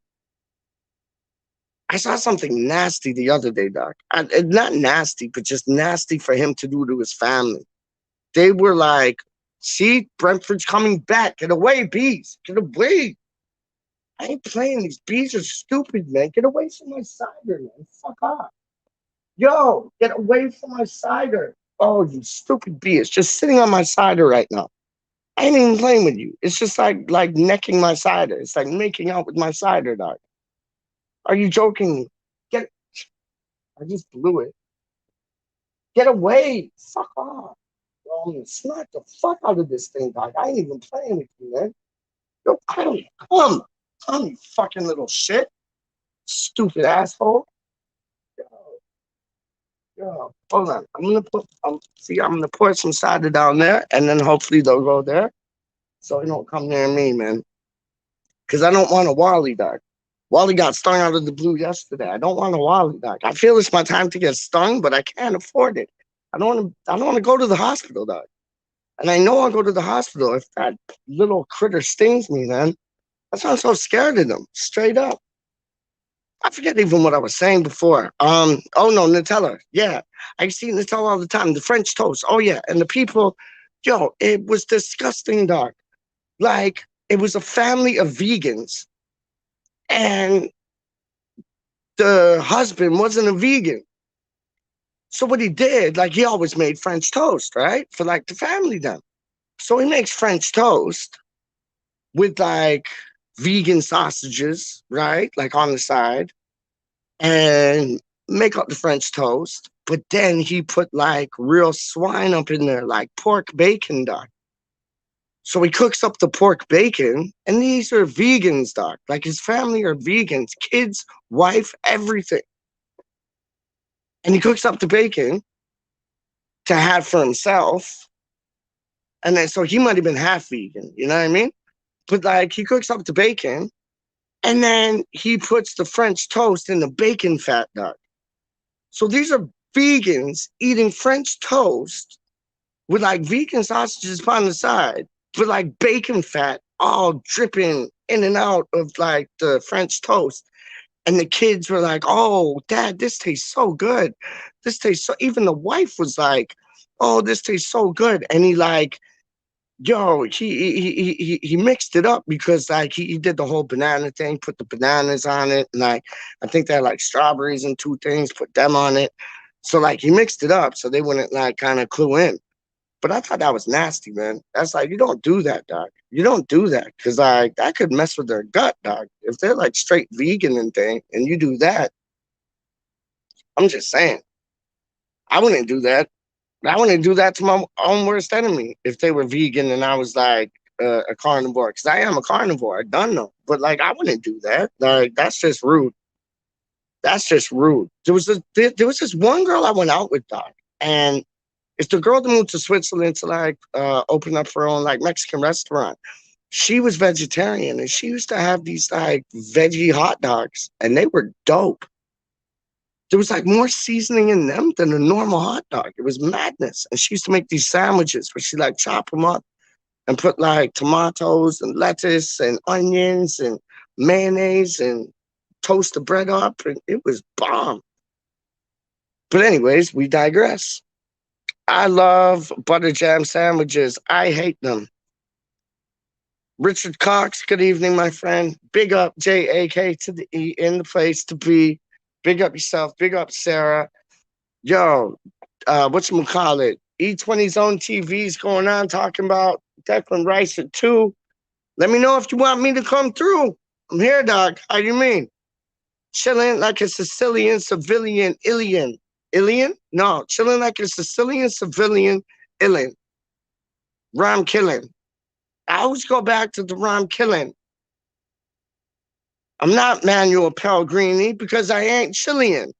I saw something nasty the other day, doc. Not nasty, but just nasty for him to do to his family. They were like, see, Brentford's coming back. Get away, bees. Get away. I ain't playing. These bees are stupid, man. Get away from my cider, man. Fuck off. Yo, get away from my cider. Oh, you stupid bee. It's just sitting on my cider right now. I ain't even playing with you. It's just like necking my cider. It's like making out with my cider, dog. Are you joking? I just blew it. Get away. Fuck off. Yo, I'm gonna smack the fuck out of this thing, dog. I ain't even playing with you, man. Yo, come, you fucking little shit. Stupid asshole. Yo, hold on. I'm gonna pour some cider down there, and then hopefully they'll go there, so they don't come near me, man. Because I don't want a Wally, dog. Wally got stung out of the blue yesterday. I don't want a Wally, dog. I feel it's my time to get stung, but I can't afford it. I don't want to go to the hospital, dog. And I know I'll go to the hospital if that little critter stings me, man. That's why I'm so scared of them. Straight up. I forget even what I was saying before. Oh no, Nutella. Yeah. I see Nutella all the time. The French toast. Oh yeah. And the people, yo, it was disgusting, dog. Like, it was a family of vegans. And the husband wasn't a vegan. So what he did, like, he always made French toast, right? For like the family then. So he makes French toast with like vegan sausages, right? Like on the side, and make up the French toast. But then he put like real swine up in there, like pork bacon, doc. So he cooks up the pork bacon, and these are vegans, doc. Like his family are vegans, kids, wife, everything. and he cooks up the bacon to have for himself. And then, so he might have been half vegan, you know what I mean? But like, he cooks up the bacon and then he puts the French toast in the bacon fat, dog. So these are vegans eating French toast with like vegan sausages on the side, with like bacon fat all dripping in and out of like the French toast. And the kids were like, "Oh, Dad, this tastes so good. This tastes so," even the wife was like, "Oh, this tastes so good." And he like, yo, he mixed it up because like he did the whole banana thing, put the bananas on it, and like I think they had like strawberries and 2 things, put them on it. So like he mixed it up so they wouldn't like kind of clue in. But I thought that was nasty, man. That's like, you don't do that, dog. You don't do that because like that could mess with their gut, dog. If they're like straight vegan and thing, and you do that, I'm just saying, I wouldn't do that. I wouldn't do that to my own worst enemy if they were vegan and I was like a carnivore, because I am a carnivore. I don't know, but like I wouldn't do that. Like that's just rude. That's just rude. There was this one girl I went out with, dog, and it's the girl that moved to Switzerland to like open up her own like Mexican restaurant. She was vegetarian and she used to have these like veggie hot dogs, and they were dope. There was like more seasoning in them than a normal hot dog. It was madness. And she used to make these sandwiches where she like chop them up and put like tomatoes and lettuce and onions and mayonnaise and toast the bread up. And it was bomb. But anyways, we digress. I love butter jam sandwiches. I hate them. Richard Cox, good evening, my friend. Big up JAK to the E, in the place to be. Big up yourself. Big up Sarah. Yo, whatchamacallit? E20's own TV's going on talking about Declan Rice at 2. Let me know if you want me to come through. I'm here, dog. How you mean? Chilling like a Sicilian civilian alien. Alien? No, chilling like a Sicilian civilian alien. Rhyme killing. I always go back to the rhyme killing. I'm not Manuel Pellegrini because I ain't Chilean.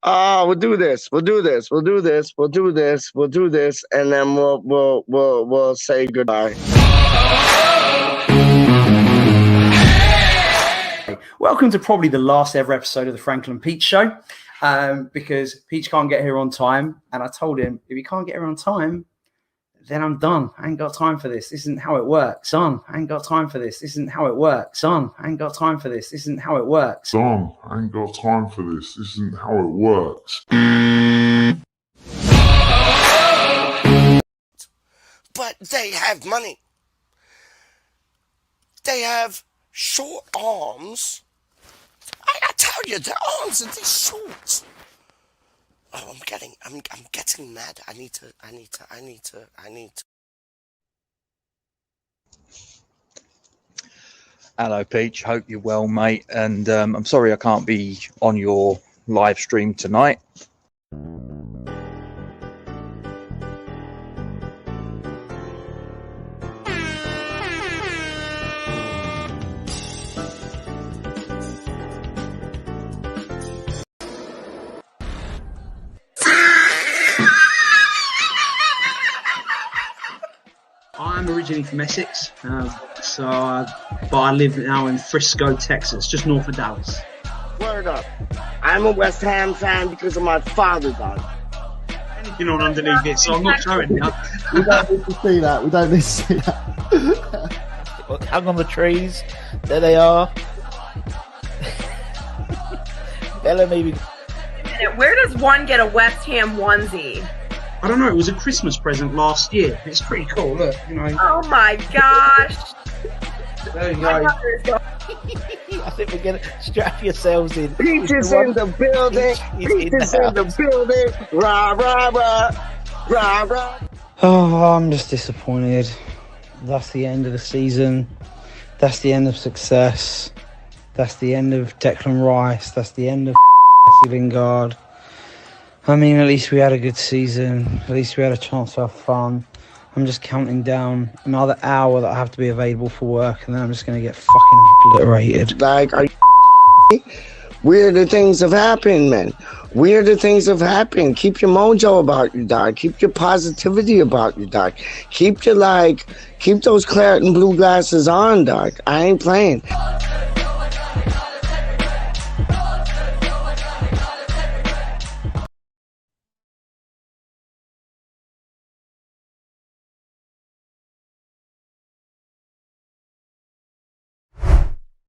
We'll do this. We'll do this. We'll do this. We'll do this. We'll do this, and then we'll say goodbye. Welcome to probably the last ever episode of the Franklin Peach Show, because Peach can't get here on time, and I told him if he can't get here on time, then I'm done. I ain't got time for this. This isn't how it works. Son, I ain't got time for this. This isn't how it works. Son, I ain't got time for this. This isn't how it works. Son, I ain't got time for this. This isn't how it works. But they have money. They have short arms. I tell you, their arms are this short. Oh, I'm getting mad. I need to. Hello, Peach. Hope you're well, mate. And I'm sorry I can't be on your live stream tonight. I'm originally from Essex, but I live now in Frisco, Texas, just north of Dallas. Word up. I'm a West Ham fan because of my father, dog. Anything on underneath it, so I'm not showing you. We don't need to see that. We don't need to see that. Hung on the trees. There they are. Bellamy. Where does one get a West Ham onesie? I don't know, it was a Christmas present last year. It's pretty cool, look, you know. Oh my gosh. There you go. I think we're going to strap yourselves in. Peach is in the building. Peach is in the building. Rah, rah, rah. Rah, rah. Oh, I'm just disappointed. That's the end of the season. That's the end of success. That's the end of Declan Rice. That's the end of Lingard. I mean, at least we had a good season. At least we had a chance to have fun. I'm just counting down another hour that I have to be available for work, and then I'm just going to get fucking obliterated. Like, are you Weirder things have happened, man. Weirder things have happened. Keep your mojo about you, dog. Keep your positivity about you, dog. Keep those claret and blue glasses on, dog. I ain't playing.